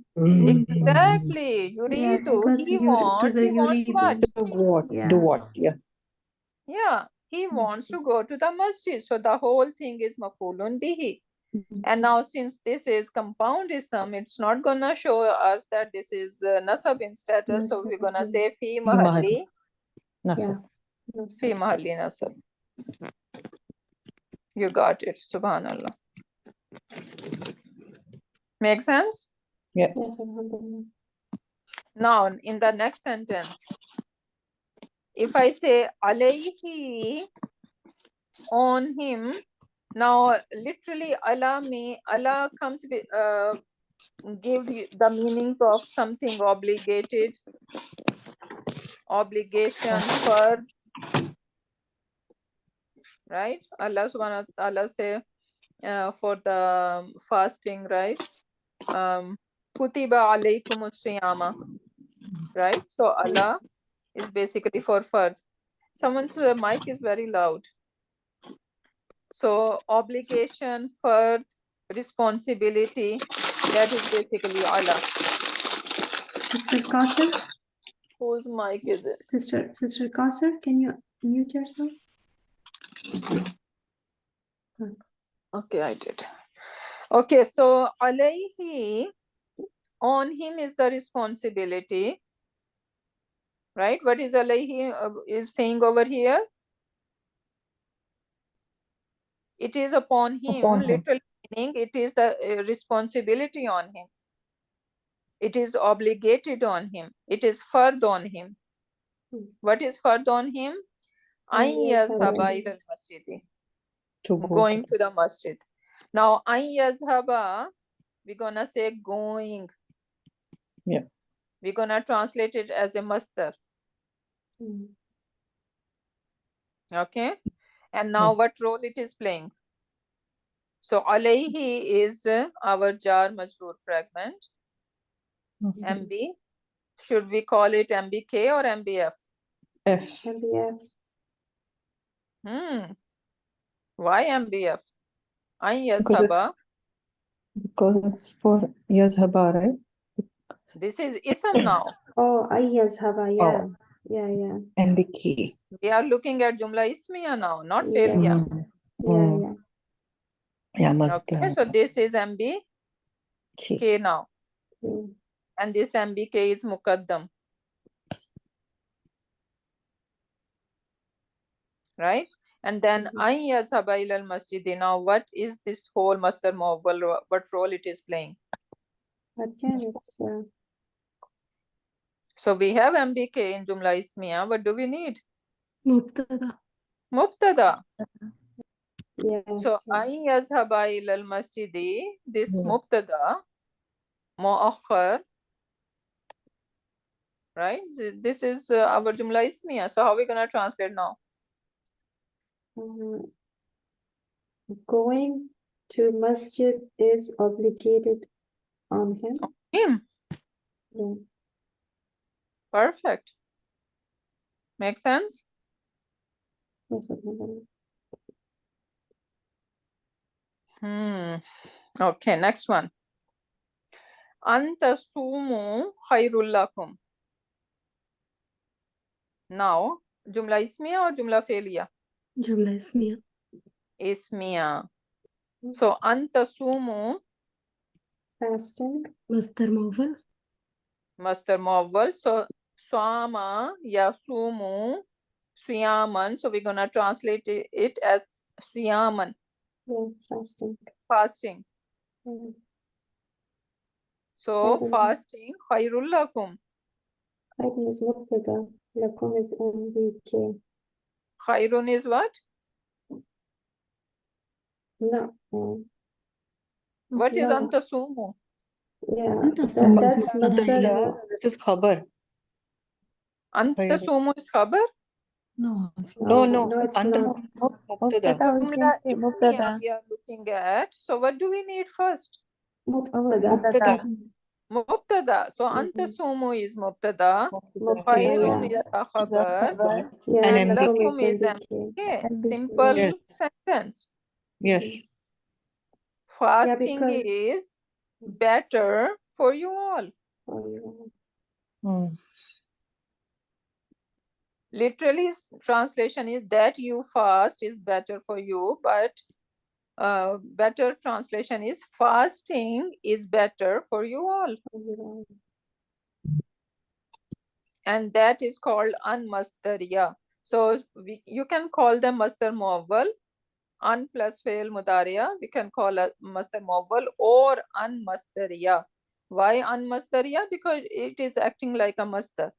Exactly. Yeah, Yuridu. because He to wants. the He wants what? yuridu. To what? Yeah. Do what? Yeah. Yeah. He wants to go to the masjid. So the whole thing is maf'ulun bihi. Mhm. And now since this is compound ism, it's not gonna show us that this is nasab in status. So we're gonna Nasab, say fi mahalli. mahalli. Nasab. Fi mahalli nasab. You got it. Subhanallah. Make sense? Yeah. Yes, alhamdulillah. Now, in the next sentence, if I say alayhi, on him, now literally Allah comes with give you the meanings of something obligated, obligation, for, right? Allah subhanahu wa ta'ala say for the fasting, right? Kutiba alaykumus siyama, right? So Allah is basically for fard. Someone's mic is very loud. So obligation, fard, responsibility, that is basically Allah. Sister Qasir, Whose mic is it? Sister Qasir, can you mute yourself? Okay, I did. Okay, so alayhi, on him is the responsibility, right? What is alayhi is saying over here? It is upon him, Upon him. literally meaning it is the responsibility on him. It is obligated on him. It is fard on him. What is fard on him? An yazhaba ilal masjidi. To go. Going to the masjid. Now, an yazhaba, we're gonna say going. Yeah. We're gonna translate it as a masdar. Mm. Okay. And now what role it is playing? So alayhi is our jar majroor fragment. MB. Should we call it MBK or MBF? F. MBF. Why MBF? An Because yazhaba. Because it's for yazhaba, right? This is ism now. Oh, yazhaba, yeah. Oh. Yeah. MBK. We are looking at jumla ismiya now, not Yes. fi'liya. Yeah. Yeah, Okay, masdar. so this is MBK now. Mm. And this MBK is muqaddam. right? And then an yazhaba ila al-masjidi. Now, what is this whole masdar muawwal? What role it is playing? Again, it's So we have MBK in Jumla Ismiya. What do we need? Mubtada. Mubtada. yes. So an yazhaba ila al-masjidi. This mubtada muakhar, right? This is our Jumla Ismiya. So how are we gonna translate now? Going to masjid is obligated on him. Him. Yeah. Perfect. Make sense? Yes, okay. Okay, next one. Anta sumu khairul lakum. Now, Jumla Ismiya or Jumla Fe'liya? Jumla Ismiya. Ismiya. So, anta sumu, Fasting. Masdar Muawwal. Masdar Muawwal. So, Swama yasumu Swiyaman. So, we're going to translate it as Swiyaman, Yeah, fasting. fasting. Yeah. So, Khairul. fasting khairul lakum. Khairun is mubtada. Lakum is MBK. Khairun is what? No. What is No. anta sumu? Yeah, Anta sumu is that's mubtada. masdar. This is khabar. Anta Khairun. sumu is khabar? No, it's No, No, no. it's Anta not. mubtada. Mubtada, we can Jumla say Ismiya Mubtada. we are looking at. So, what do we need first? Mubtada. Mubtada. Mubtada. So, anta sumu is mubtada. Mubtada. Khairun Yeah. is the The khabar. khabar. Yeah, And And MBK. lakum is MBK. MBK. MBK. Simple Yes. sentence. Yes. Fasting because- is better for you all. Oh, Hmm. Literally, translation is that you fast is better for you, but better translation is fasting is better for you all. yeah. And that is called unmasdariya. So you can call them masdar muawwal, un plus fail mudariya. We can call a masdar muawwal or unmasdariya. Why unmasdariya? Because it is acting like a masdar.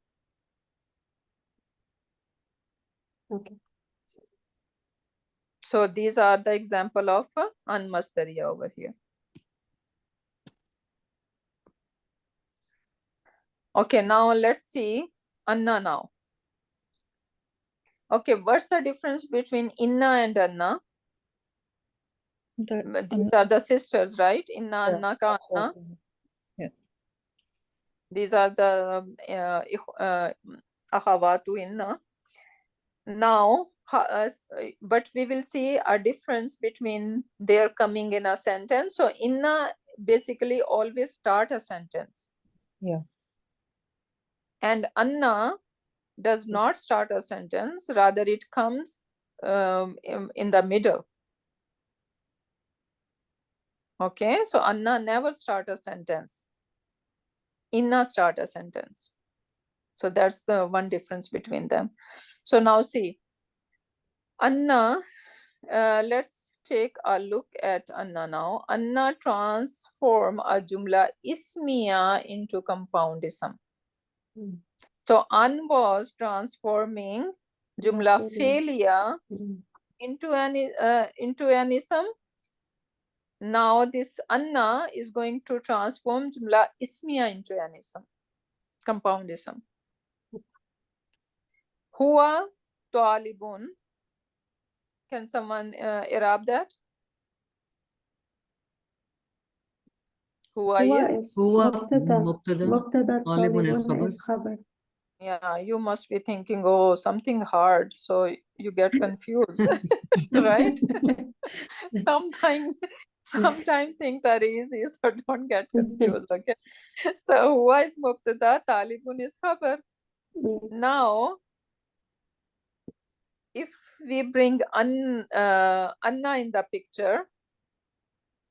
Okay. So these are the example of unmasdariya over here. Okay, now let's see anna now. Okay, what's the difference between inna and anna? These are the sisters, right? Inna, anna, ka, anna. Yeah. These are the akhawatu inna. Now, but we will see a difference between their coming in a sentence. So inna basically always start a sentence. Yeah. And anna does not start a sentence, rather it comes in the middle. Okay, so anna never start a sentence. Inna start a sentence. So that's the one difference between them. So now see, anna, let's take a look at anna now. Anna transform a jumla ismiya into compound ism. So an was transforming jumla fe'liya into an ism. Now this anna is going to transform jumla ismiya into an ism, compound ism. Huwa talibun. Can someone i'rab that? Huwa is? Huwa Mubtada. mubtada. Mubtada Talibun is talibun khabar. is khabar. Yeah, you must be thinking, oh, something hard. So you get confused, right? Sometimes things are easy, so don't get confused, okay? So huwa is mubtada, talibun is khabar. Yeah. Now, if we bring anna in the picture,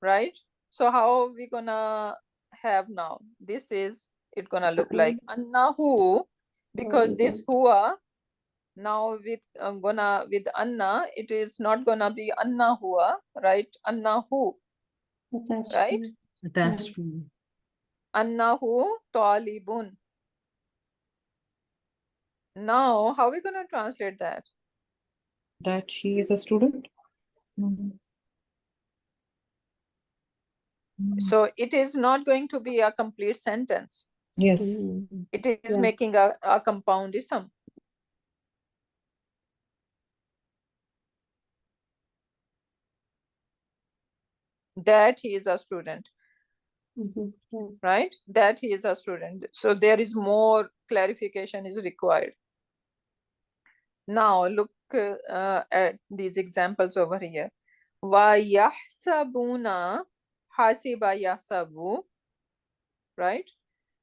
right? So how are we gonna have now? This is it gonna look like annahu, because this huwa Now with with Anna, it is not gonna be Anna hua, right? Anna hu, Attached right? to- Attached to. Annahu talibun. Now, how are we gonna translate that? That she is a student. So it is not going to be a complete sentence. Yes. It is Yeah. making a compoundism. That he is a student, Yeah. right? That he is a student. So there is more clarification is required. Now look at these examples over here. Wa yahsabuna hasiba yahsabu, right?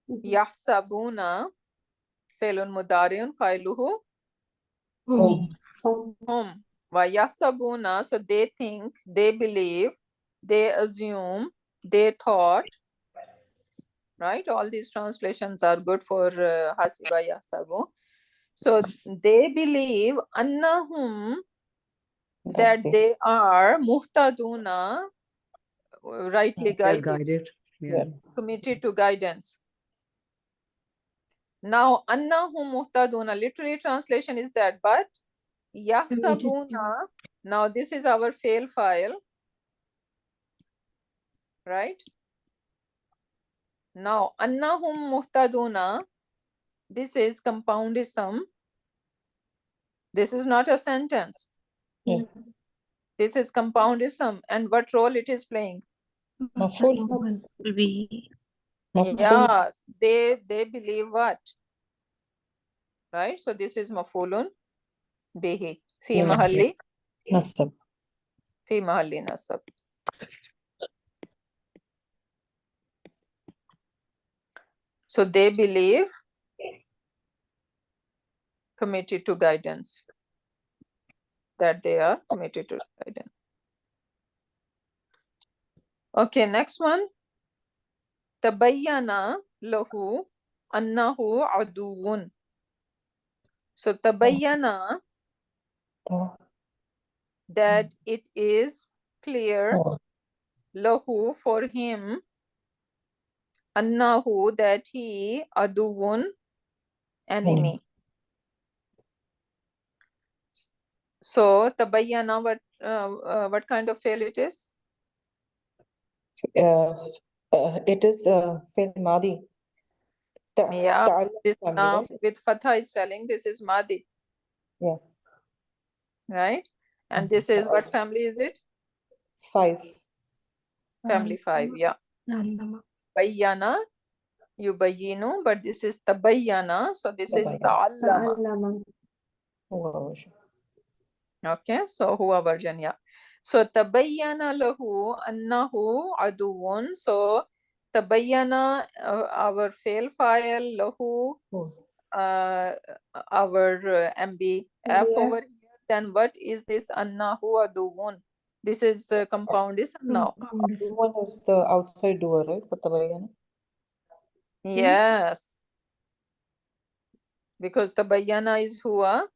Yahsabuna فعل مضارع فاعله Hum. hum. Wa yahsabuna, so they think, they believe, they assume, they thought, right? All these translations are good for hasiba yahsabu. So they believe annahum, that they are muhtaduna, rightly They're guided, guided. Yeah. committed to guidance. Now annahum muhtaduna, literally translation is that, but yahsabuna, now this is our fail file, right? Now annahum muhtaduna, this is compoundism. This is not a sentence. Yeah. This is compoundism. And what role it is playing? Maf'ul. Will be Maf'ul. Yeah, they believe what? Right? So this is mafulun bihi. Fi Yeah. mahalli, Nasab. fi mahalli nasab. So they believe, committed to guidance. That they are committed to guidance. Okay, next one. Tabayyana lahu annahu aduwwun. So tabayyana, that it is clear lahu, for him, annahu, that he, aduwwun, enemy. So tabayyana, what kind of fail it is? It is fi'l madi. Yeah, Ta'allam this family, now right? with fatha is telling this is madi, Yeah. right? And this is what family is it? 5. Family 5, yeah. Allama. Bayyana, yubayyinu, but this is tabayyana, so this is ta'allama. Ta'allama. Okay, so huwa version, yeah. So tabayyana lahu annahu aduwwun. So tabayyana, our fail file, lahu, our MBF Yeah. over here. Then what is this annahu aduwwun? This is compoundism now. Compoundism. One is the outside door, right? For tabayyana. Yes. Because tabayyana is huwa,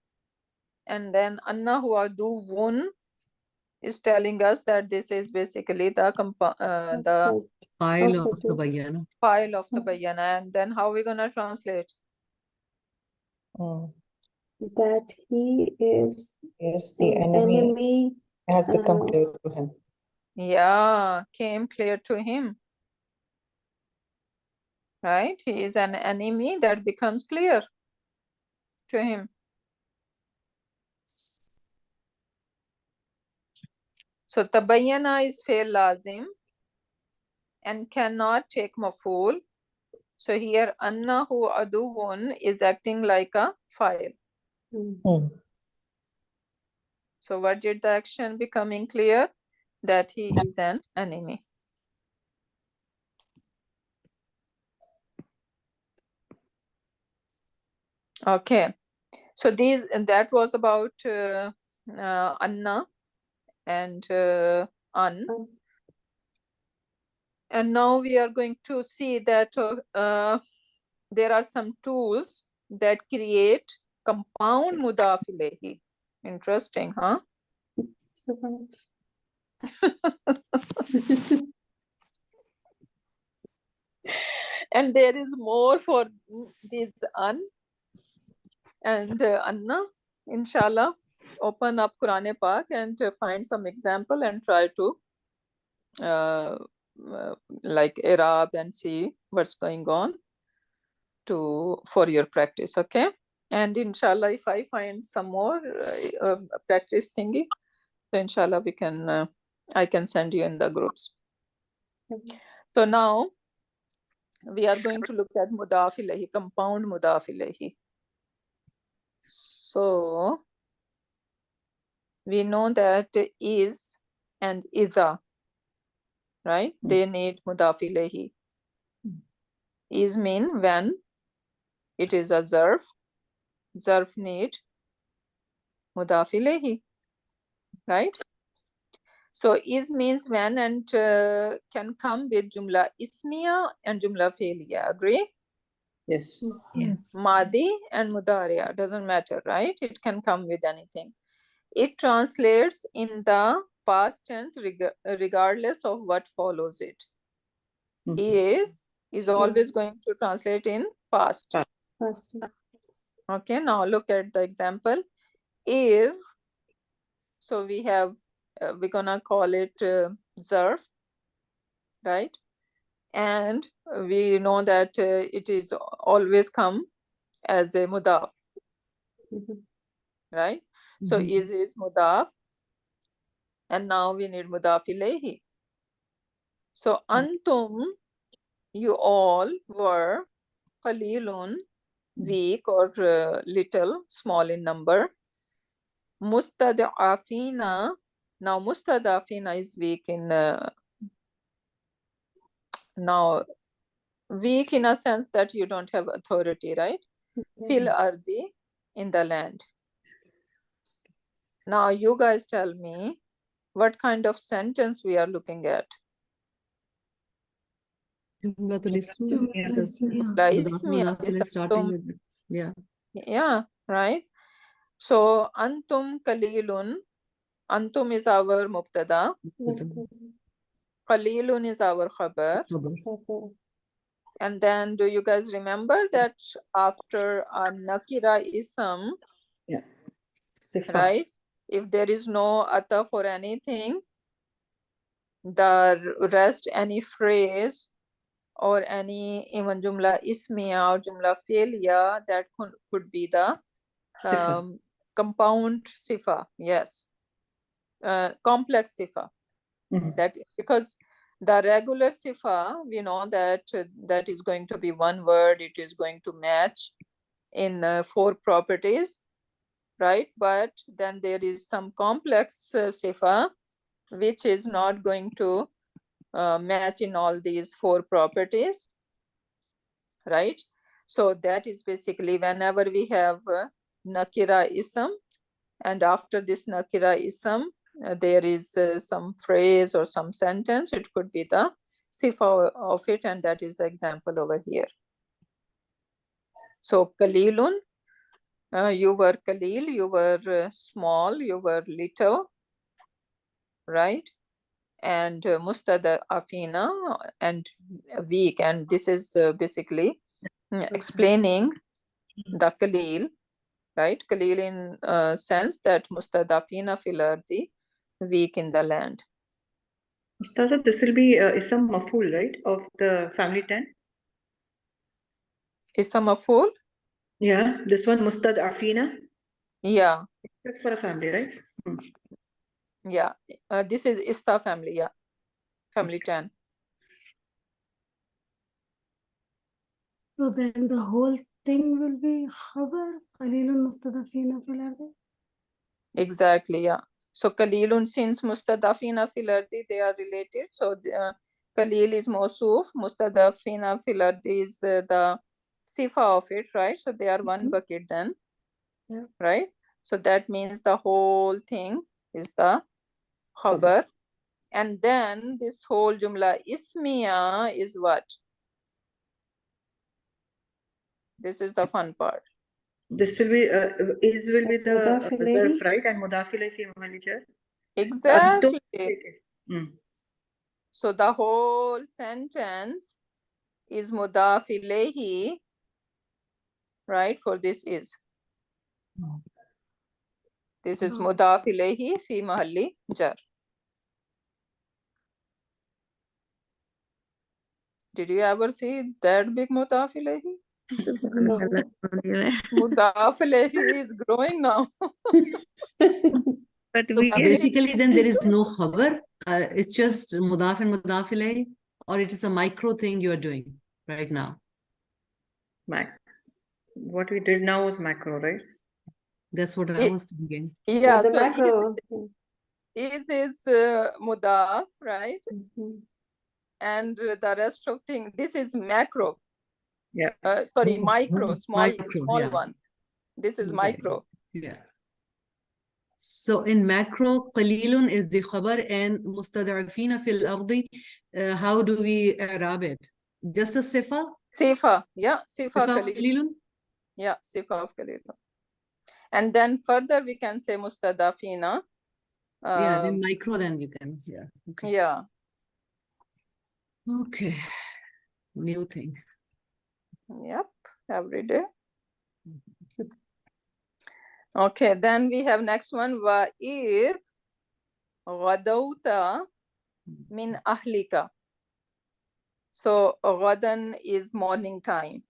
and then annahu aduwwun is telling us that this is basically the File of Also the Bayana. file of the bayyana. And then how we gonna translate? that he is Yes, the an enemy has become uh, clear to him. Yeah, came clear to him. Right? He is an enemy that becomes clear to him. So tabayyana is fail lazim and cannot take maf'ul. So here annahu aduwwun is acting like a file. So what did the action becoming clear? That he is an enemy. Okay. So that was about Anna and An. And now we are going to see that there are some tools that create Compound mudaf ilayhi. Interesting, huh? And there is more for this an and Anna. Inshallah, open up Quran Pak and find some example and try to like Arab and see what's going on for your practice, okay? And inshallah, if I find some more practice thingy, so inshallah we can I can send you in the groups. So now we are going to look at mudaf ilayhi, compound mudaf ilayhi. So we know that is and idha, right? They need mudaf ilayhi. Is mean when it is a zarf need mudaf ilayhi, right? So is means when and can come with jumla ismiya and jumla fi'liya. Agree? Yes. Yes. Madi and mudariya, doesn't matter, right? It can come with anything. It translates in the past tense regardless of what follows it. Is always going to translate in past. First. Okay, now look at the example. If, so we have, we're gonna call it zarf, right? And we know that it is always come as a mudaf, right? So is mudaf, and now we need mudaf ilayhi. So antum, you all were qalilun, weak or little, small in number. Mustad'afina, now mustad'afina is weak in now weak in a sense that you don't have authority, right? Fil ardi, in the land. Now you guys tell me what kind of sentence we are looking at. Jumlatul ismiya, because Jumla mudaf ismiya, mudaf is starting with, yeah. yeah, right? So antum qalilun, antum is our mubtada, qalilun is our khabar. And then do you guys remember that after a nakira ism, Yeah. Sifa. right? If there is no ataf or anything, the rest, any phrase or any even jumla ismiya or jumla fi'liya, that could be the Sifa. compound sifa, yes. Complex sifa. That because the regular sifa, we know that that is going to be one word, it is going to match in 4 properties, right? But then there is some complex sifa which is not going to match in all these 4 properties, right? So that is basically whenever we have nakira ism, and after this nakira ism there is some phrase or some sentence, it could be the sifa of it, and that is the example over here. So qalilun, you were qalil, you were small, you were little, right? And mustad'afina, and weak, and this is basically explaining the qalil, right? Qalil in sense that mustad'afina fil ardi, weak in the land. Ustaza, this will be ism maf'ul, right? Of the family 10? Ism maf'ul? Yeah, this one mustad'afina. Yeah, That's for a family, right? yeah. This is ista family, yeah. Family 10. So then the whole thing will be khabar qalilun mustadafina fil ardi. Exactly, yeah. So qalilun, since mustadafina fil ardi, they are related. So qalil is mawsuf, mustadafina fil ardi is the sifa of it, right? So they are one bucket then, Yeah. right? So that means the whole thing is the khabar. And then this whole jumla ismiya is what? This is the fun part. This will be is will be the مضاف إليه. zarf, right? And mudaf ilayhi fi mahalli jar. Exactly. Mm. So the whole sentence is mudaf ilayhi, right? For this is. This is mudaf ilayhi fi mahalli jar. Did you ever see that big mudaf ilayhi? Mudaf ilayhi is growing now. But So we basically, then there is no khabar. It's just mudaf and mudaf ilayhi, or it is a micro thing you are doing right now. what we did now was macro, right? That's what I was thinking. Yeah, the so macro. is mudaf, right? Mhm. And the rest of thing, this is macro. Yeah. Sorry, micro, small yeah. one. This is Yeah. micro. Yeah. So in macro, qalilun is the khabar and mustad'afina fil ardi. How do we i'rab it? Just a sifa? Sifa, yeah, sifa Sifa of qalil. qalilun? Yeah, sifa of qalil. And then further we can say mustadafina. Yeah, then micro, then you can. Yeah. Okay. Yeah. Okay. New thing. Yep, every day. Okay, then we have next one. Wa if ghadawta min ahlika. So ghadan is morning time.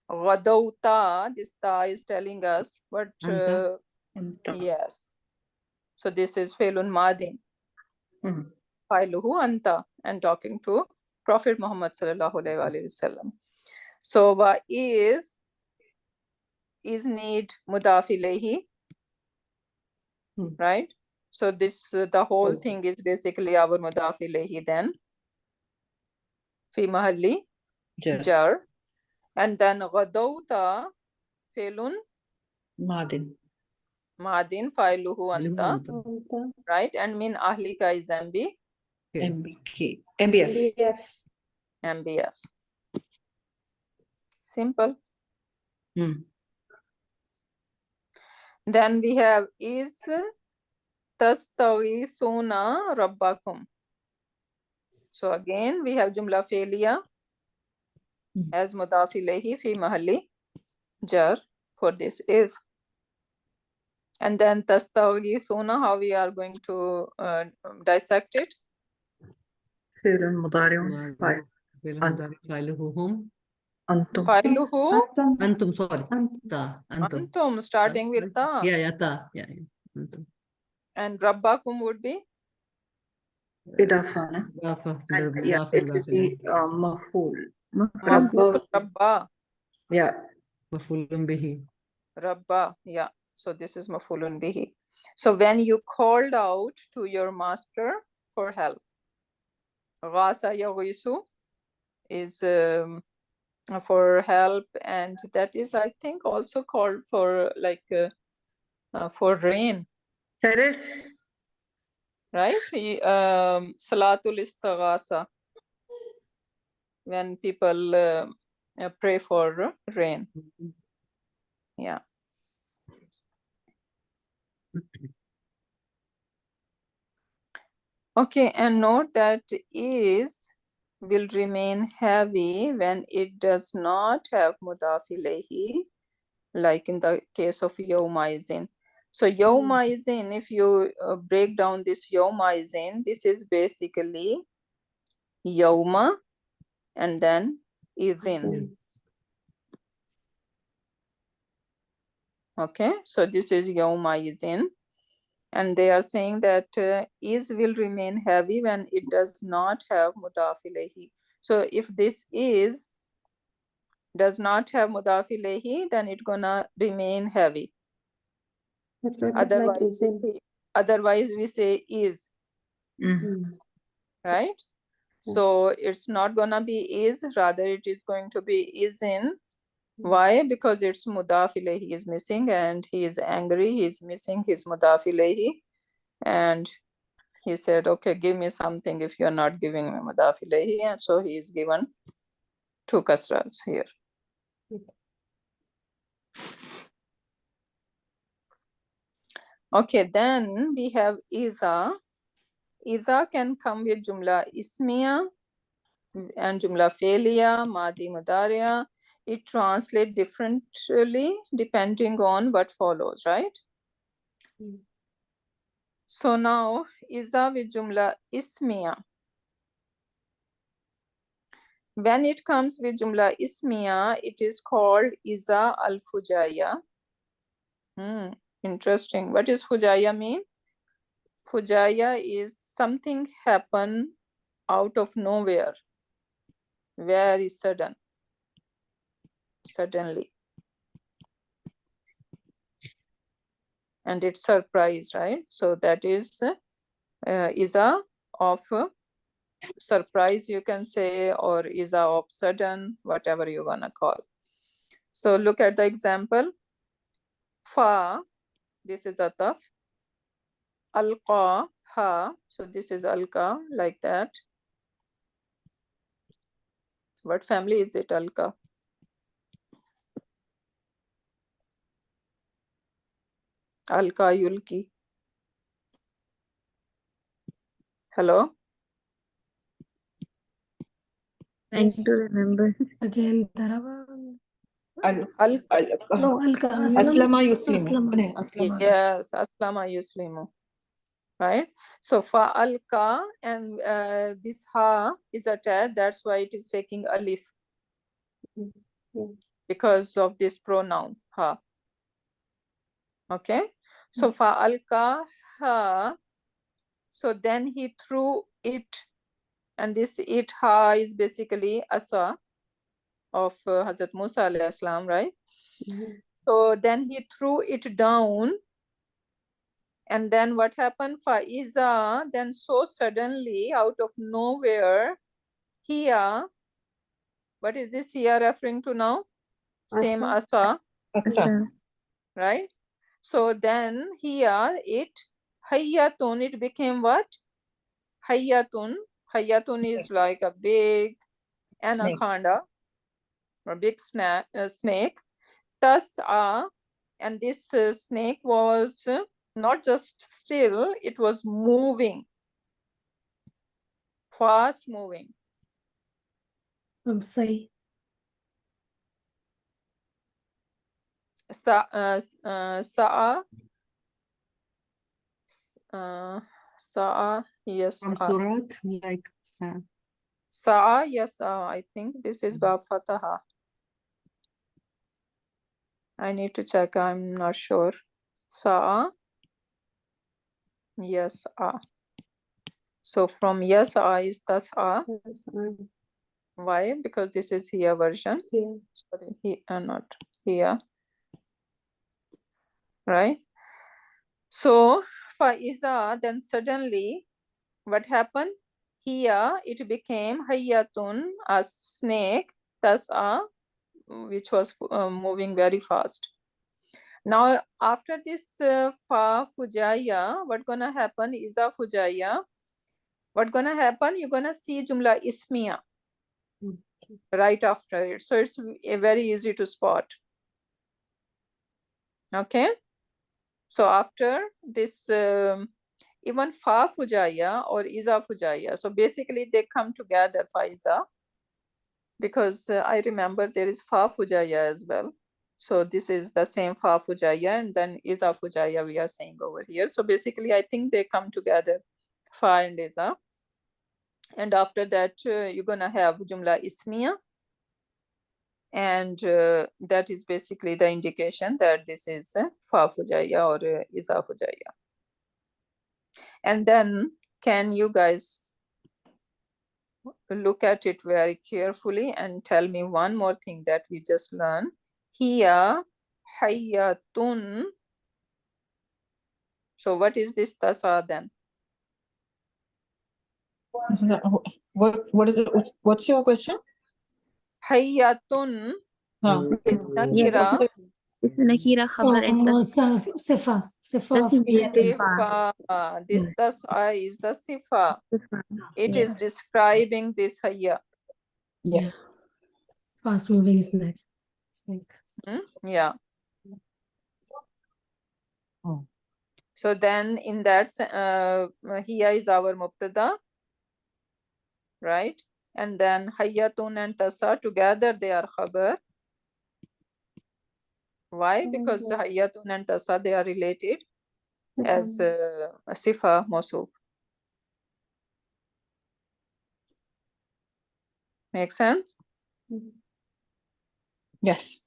Ghadawta, this ta is telling us what Anta. yes. So this is Failun Madin. Mhm. Failuhu anta, and talking to Prophet Muhammad sallallahu alaihi wasallam. So wa is need mudaf ilayhi, right? So this the whole thing is basically our mudaf ilayhi then. Fi mahalli jar. And then ghadawta failun Madin. madin failuhu anta, Anta. right? And min ahlika is MBK. MBF. MBF. MBF. Simple. Then we have is tastaghithuna rabbakum. So again we have jumla failure as mudaf ilayhi fi mahalli jar for this is. And then tastaghithuna, how we are going to dissect it? فعل مضارع فاعل Failuhu hum. أنتم. Failuhu Antum, sorry. Antum. Ta. Antum. antum, starting with ta. Yeah, ta. Yeah. Antum. And rabbakum would be إضافة. Idafa. And yeah, it will be مفعول. maf'ul rabba. Yeah. Maf'ulun bihi. Rabba, yeah. So this is maf'ulun bihi. So when you called out to your master for help, ghasa yaghisu is for help, and that is, I think, also called for like for rain, Tarish. right? Salatul istighasa, when people pray for rain. Yeah. Okay, and note that is will remain heavy when it does not have mudaf ilayhi, like in the case of yawmaizin. So yawmaizin, if you break down this yawmaizin, this is basically yawma and then izin. Okay, so this is yawmaizin. And they are saying that is will remain heavy when it does not have mudaf ilayhi. So if this is does not have mudaf ilayhi, then it's gonna remain heavy. Otherwise we say is, right? So it's not gonna be is, rather it is going to be is in. Why? Because it's mudaf ilayhi is missing and he is angry, he is missing his mudaf ilayhi, and he said, okay, give me something if you're not giving me mudaf ilayhi. And so he is given two kasras here. Okay, then we have Iza. Iza can come with Jumla Ismiya and Jumla Fe'liya, Madi Mudariya. It translates differently depending on what follows, right? So now Iza with Jumla Ismiya. When it comes with Jumla Ismiya, it is called Iza al-Fujaya. Interesting. What does Fujaya mean? Fujaya is something happen out of nowhere, very suddenly. And it's surprise, right? So that is Iza of surprise, you can say, or Iza of sudden, whatever you wanna call. So look at the example. Fa, this is ataf. Alqa, ha, so this is alqa, like that. What family is it, alqa? Alqa, yulki. Hello? Trying to remember. Again, Daraba. No, Alka Aslama Yuslimu. Aslama. No, Aslama. yes, Aslama Yuslimu. Right? So fa alqa, and this ha is attached, that's why it is taking alif. Because of this pronoun, ha. Okay? So fa alqa ha. So then he threw it, and this it ha is basically asa of Hazrat Musa alayhi salam, right? So then he threw it down, and then what happened? Faiza, then so suddenly out of nowhere, here, what is this here referring to now? Same asa, Asa. right? So then here it hayyatun, it became what? Hayyatun. Hayyatun is like a big anaconda or big snake. Tas'a, and this snake was not just still, it was moving, fast moving. Say. Sa'a, yes. From Surat, like Sa'a, yes, I think this is Bab Fataha. I need to check, I'm not sure. Sa'a, yes, so from yes, is Tas'a. Why? Because this is here version. Sorry, not here. Right? So Faiza, then suddenly what happened? Here it became Hayyatun, a snake, Tas'a, which was moving very fast. Now after this Fa Fujaya, what gonna happen? Iza Fujaya. What gonna happen? You're gonna see Jumla Ismiya right after it. So it's very easy to spot. Okay. So after this, even Fa Fujaya or Iza Fujaya, so basically they come together, Faiza, because I remember there is Fa Fujaya as well. So this is the same Fa Fujaya, and then Iza Fujaya we are saying over here. So basically I think they come together, Fa and Iza. And after that, you're gonna have Jumla Ismiya. And that is basically the indication that this is Fa Fujaya or Iza Fujaya. And then can you guys look at it very carefully and tell me one more thing that we just learned. Hiya hayyatun. So what is this tasa then? What is it? What's your question? Hayyatun is nakira. This is Nakira Khabar and Sifa. Sifa. This tasa is the sifa. It is describing this hayya. Yeah. Fast moving snake. Yeah. So then in that, hiya is our mubtada, right? And then hayyatun and tasa together they are khabar. Why? Because yes. hayyatun and tasa they are related as Sifa. sifa mawsuf. Make sense? Yes.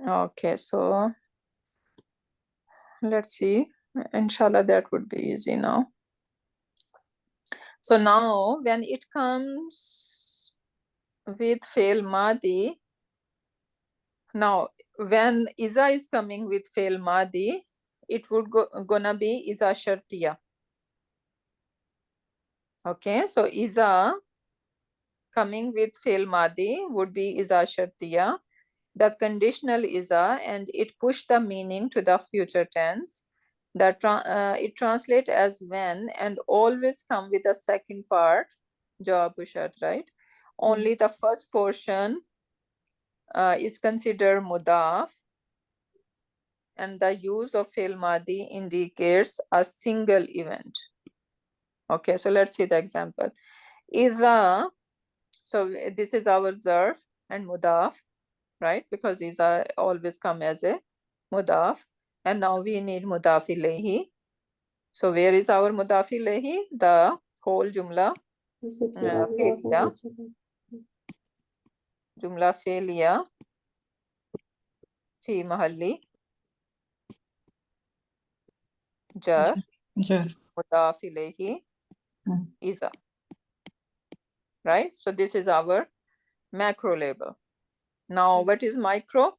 Okay, so let's see. Inshallah, that would be easy now. So now when it comes with fail madi, now when iza is coming with fail madi, it would gonna be iza shartiya. Okay, so iza coming with fail madi would be iza shartiya. The conditional iza, and it pushed the meaning to the future tense. It translates as when and always come with the second part, jawab shart, right? Only the first portion is considered mudaf, and the use of fail madi indicates a single event. Okay, so let's see the example. Iza, so this is our zarf and mudaf, right? Because these are always come as a mudaf, and now we need mudaf ilayhi. So where is our mudaf ilayhi? The whole jumla fi'liya. Jumla fi'liya fi mahalli jar Jar. mudaf ilayhi Hmm. iza. Right? So this is our macro label. Now what is micro?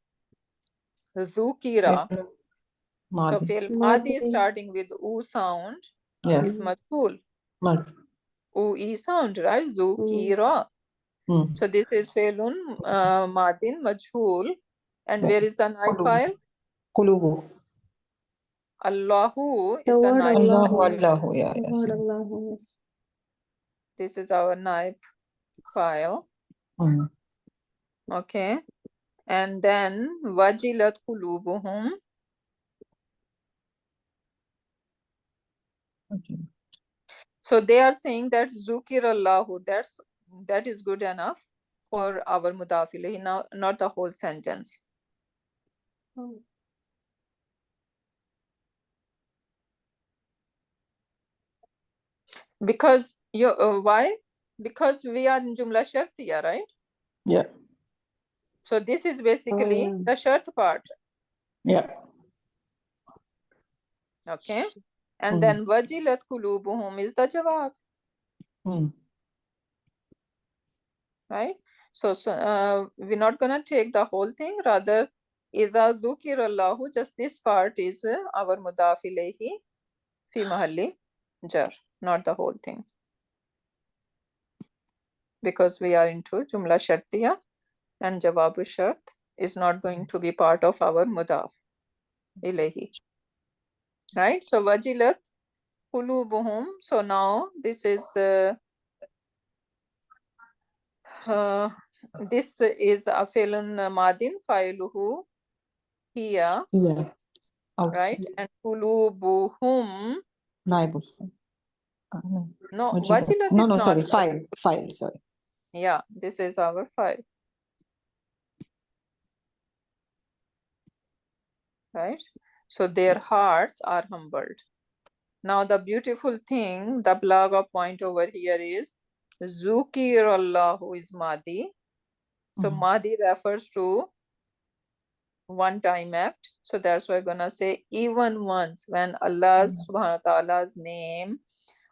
Zukira. So Madi. fi'l madi starting with u sound Yeah. is majhul. Madi. U sound, right? Zukira. Hmm. So this is fi'lun madin majhul. And Yeah. where is the naib Qulubu. file? Qulubu. Allahu The is the word naib. Allahu, Allahu. Allahu, yeah, The yes. word Allahu, yes. This is our naib file. Hmm. Okay. And then wajilat qulubuhum. Okay. So they are saying that Zukir Allahu, that is good enough for our mudaf ilayhi, now not the whole sentence. Oh. Because you why? Because we are in Jumla Shartiya, right? Yeah. So this is basically yeah. the shart part. Yeah. Okay. And Hmm. then wajilat qulubuhum is the jawab, Hmm. right? So we're not gonna take the whole thing, rather idha dhukir Allahu, just this part is our mudaf ilayhi fi mahalli jar, not the whole thing. Because we are into Jumla Shartiya and Jawabu Shart is not going to be part of our mudaf ilayhi. Right? So wajilat qulubuhum. So now this is a fi'lun madin fa'iluhu hiya, Yeah. right? And qulubuhum. Naibu. No, Wajilat. wajilat No, is no, sorry. not. File, sorry. Yeah, this is our file. Right? So their hearts are humbled. Now the beautiful thing, the blagha point over here is Zukir Allahu is Madi. So Madi refers to one time act. So that's why I'm gonna say even once when Allah subhanahu wa ta'ala's name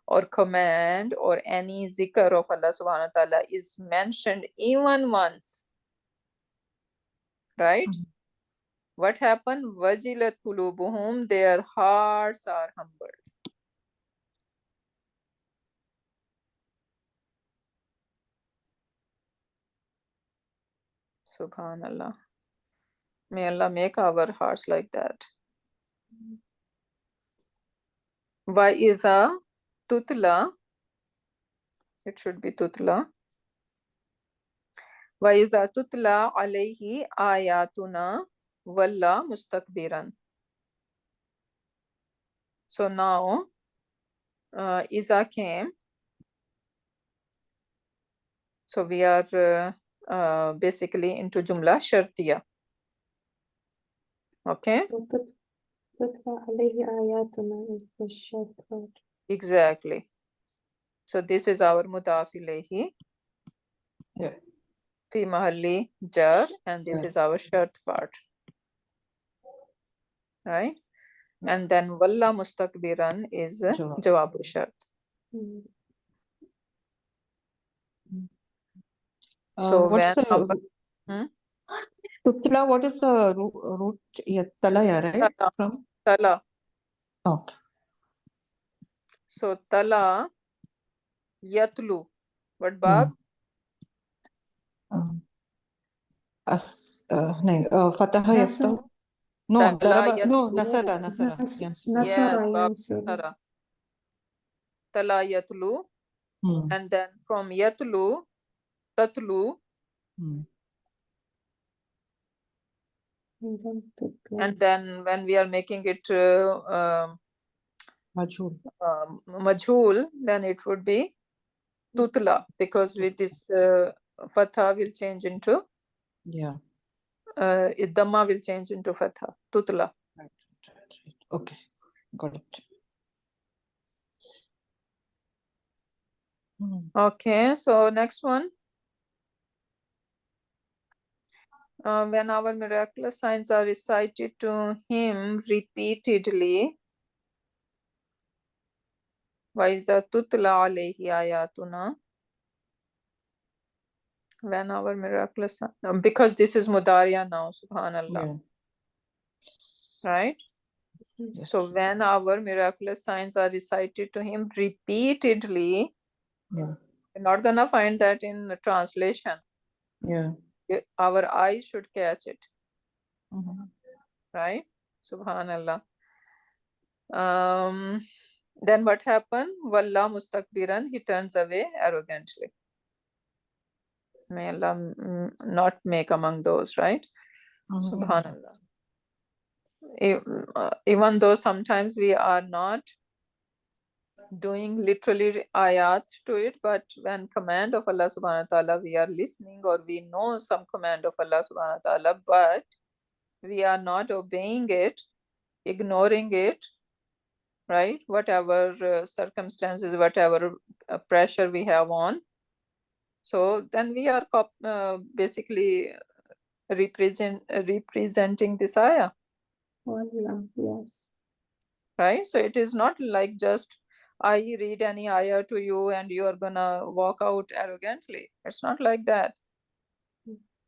or command or any zikr of Allah subhanahu wa ta'ala is mentioned even once. Right? What happened? Wajilat qulubuhum, their hearts are humbled. Subhanallah. May Allah make our hearts like that. وَإِذَا tutla, it should be tutla. وَإِذَا tutla alayhi ayatuna walla mustakbiran. So now Iza came. So we are basically into Jumla Shartiya. Okay, تتلى عليه آياتنا is the short part. exactly. So this is our mudaf ilayhi Yeah. fi mahalli jar, and this Yeah. is our shart part, right? And then walla mustakbiran is Jawab. jawabu shart. Mm. So What's when the Hmm? Tutla? What is the root? Yeah, talaya, right? Tala. From Tala. okay. So tala yatlu. What bab? Fataha Nasr. yaftahu. No, Tala daraba. No, yatlu. nasara, nasara. Nas- Yes. Nasara Yes, bab yansuru. nasara. Tala yatlu. Hmm. And then from yatlu, tatlu, Hmm. And then tutla. and then when we are making it Majhul. majhul, then it would be tutla, because with this fatha will change into Yeah. Dhamma will change into fatha. Tutla. Right. Okay, got it. Okay, so next one. When our miraculous signs are recited to him repeatedly, وَإِذَا تُتْلَى عَلَيْهِ آيَاتُنَا, when our miraculous because this is Mudariya now, subhanallah, Yeah. right? Yes. So when our miraculous signs are recited to him repeatedly, Yeah. we're not gonna find that in the translation. Yeah. Our eyes should catch it, Mhm. right? Subhanallah. Then what happened? Walla mustakbiran, he turns away arrogantly. May Allah not make among those, right? Subhanallah. Even though sometimes we are not doing literally ayat to it, but when command of Allah subhanahu wa ta'ala, we are listening, or we know some command of Allah subhanahu wa ta'ala, but we are not obeying it, ignoring it, right? Whatever circumstances, whatever pressure we have on. So then we are basically representing this ayah. Wallah, yes. Right? So it is not like just I read any ayah to you and you are gonna walk out arrogantly. It's not like that.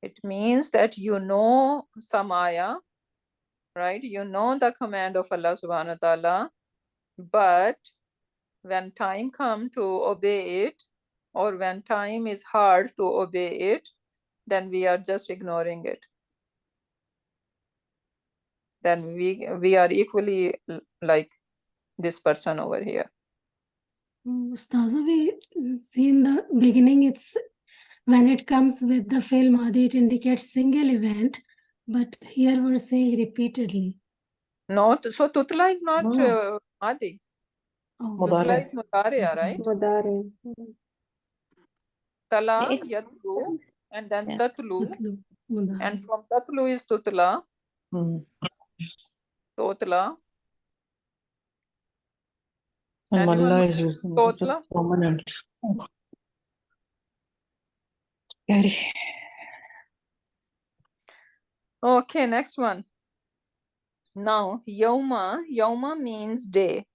It means that you know some ayah, right? You know the command of Allah subhanahu wa ta'ala, but when time comes to obey it, or when time is hard to obey it, then we are just ignoring it. Then we are equally like this person over here. Ustaza, we see in the beginning, it's when it comes with the fi'l madi, it indicates single event, but here we're saying repeatedly. No, so tutla is not No. adi. Oh, Tutla Mudari. is mudariya, right? Mudari. Tala, If- yatlu, and then Yeah. tatlu, Tatlu, and mudari. from tatlu is tutla, Hmm. totla. And Anyone Malla know is using it's a totla? permanent. Carry. Okay, next one. Now, yawma means day,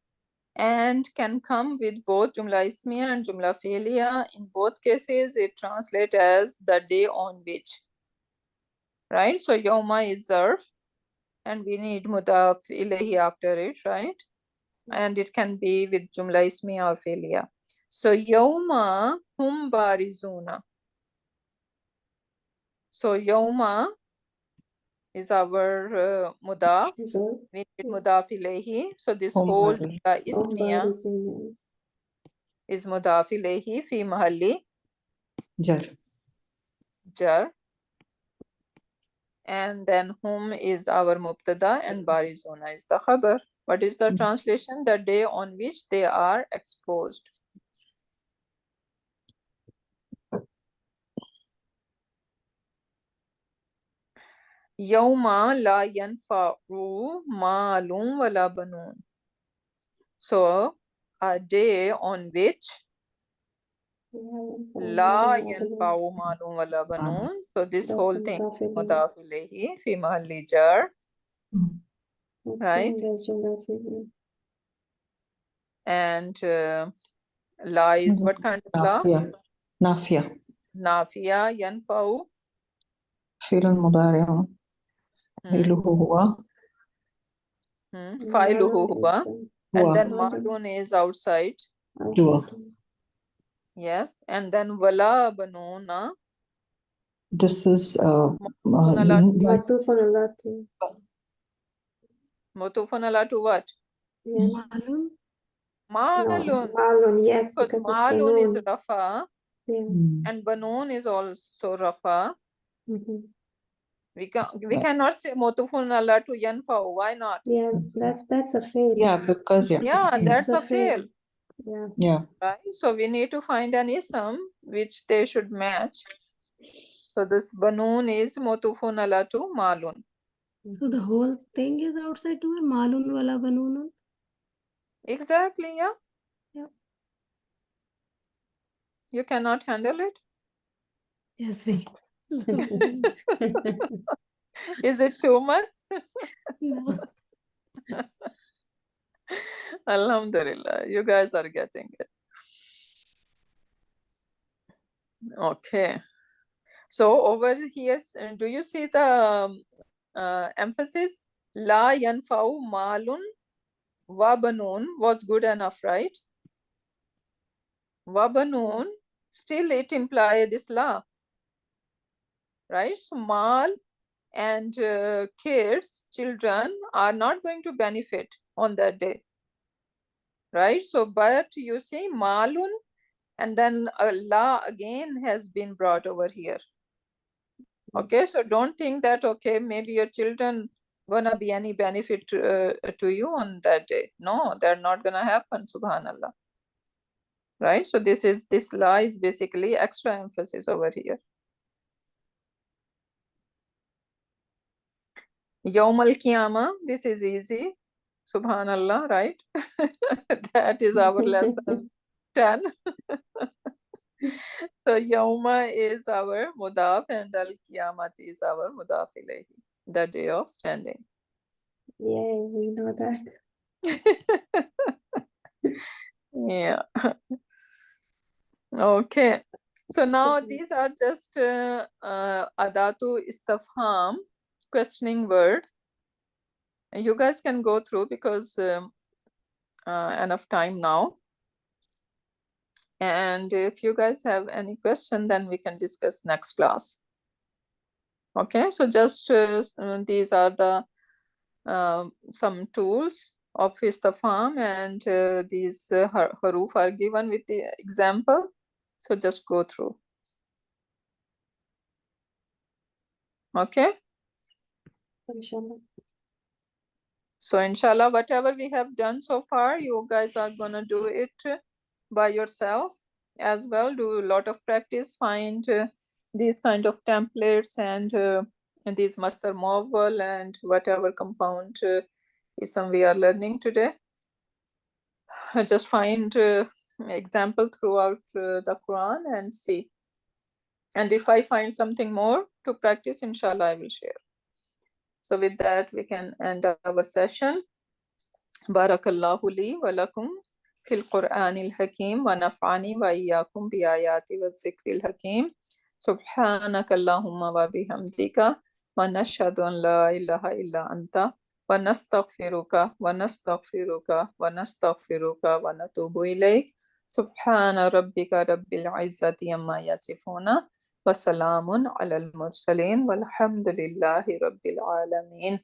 and can come with both jumla ismiya and jumla fi'liya. In both cases, it translates as the day on which, right? So yawma is zarf, and we need mudaf ilayhi after it, right? And it can be with jumla ismiya or fi'liya. So yawma hum barizuna. So yawma is our mudaf. Zarf. We need mudaf ilayhi. So this Hum whole bari. jumla ismiya Barizuna. is mudaf ilayhi fi mahalli Jar. jar. and then hum is our mubtada and barizuna is the khabar. What is the translation? The day on which they are exposed. Yawma la yanfa'u ma'lum wala banun. So a day on which la yanfa'u ma'lum wala banun. So this That's whole the thing is mudaf mudaf ilayhi fi mahalli jar, That's right? the mudaf ilayhi. And la is what kind of la? نافية نافية Nafiya yanfa'u. فعل مضارع فعله هو Fa'iluhu Ma'lum huwa. is the And then Ma'lum. ma'lun is outside. جوا. Yes. And then wala banuna. This is Matufun alati. Mutufun ala to what? Yeah. Malum. No, Ma'lun. Ma'lun, yes, Because because it's ma'lun is Banun. rafa Yeah. and banun is also rafa. Mhm. We cannot say mutufun ala to yanfa. Why not? Yeah, that's a fail. yeah, because Yeah, that's It's a fail. Yeah. yeah. Right? So we need to find an ism which they should match. So this banun is mutufun ala to ma'lun. So the whole thing is outside to malun wala banunun. Exactly, yeah. Yeah. You cannot handle it. Yes, we. Is it too much? No. Alhamdulillah, you guys are getting it. Okay. So over here, do you see the emphasis? La yanfa'u malun wa banun was good enough, right? Wa banun, still it implies this la, right? So mal and kids, children are not going to benefit on that day, right? So, but you see malun and then la again has been brought over here. Okay, so don't think that, okay, maybe your children gonna be any benefit to you on that day. No, they're not gonna happen, subhanallah. Right, so this la is basically extra emphasis over here. Yawm al-Qiyamah, this is easy. Subhanallah, right? That is our lesson 10. So Yawma is our mudaf and al-Qiyamat is our mudaf ilayhi, the day of standing. Yeah, we know that. Yeah. Okay. So now these are just adatu istifham, questioning word. You guys can go through because enough time now. And if you guys have any question, then we can discuss next class. Okay, so just these are the some tools of istifham, and these haruf are given with the example. So just go through. Okay. Inshallah. So inshallah, whatever we have done so far, you guys are gonna do it by yourself as well. Do a lot of practice, find these kind of templates and these master mobile and whatever compound ism we are learning today. Just find example throughout the Quran and see. And if I find something more to practice, inshallah, I will share. So with that, we can end our session. Barakallahu li wa lakum fil Qur'anil Hakim wa naf'ani wa iyyakum bi ayati wa zikril hakim. Subhanaka Allahumma wa bihamdika wa nashhadu an la ilaha illa anta wa nastaghfiruka wa nastaghfiruka wa nastaghfiruka wa natubu ilayk. Subhana rabbika rabbil izzati amma yasifuna wa salamun alal mursalin walhamdulillahi rabbil alamin.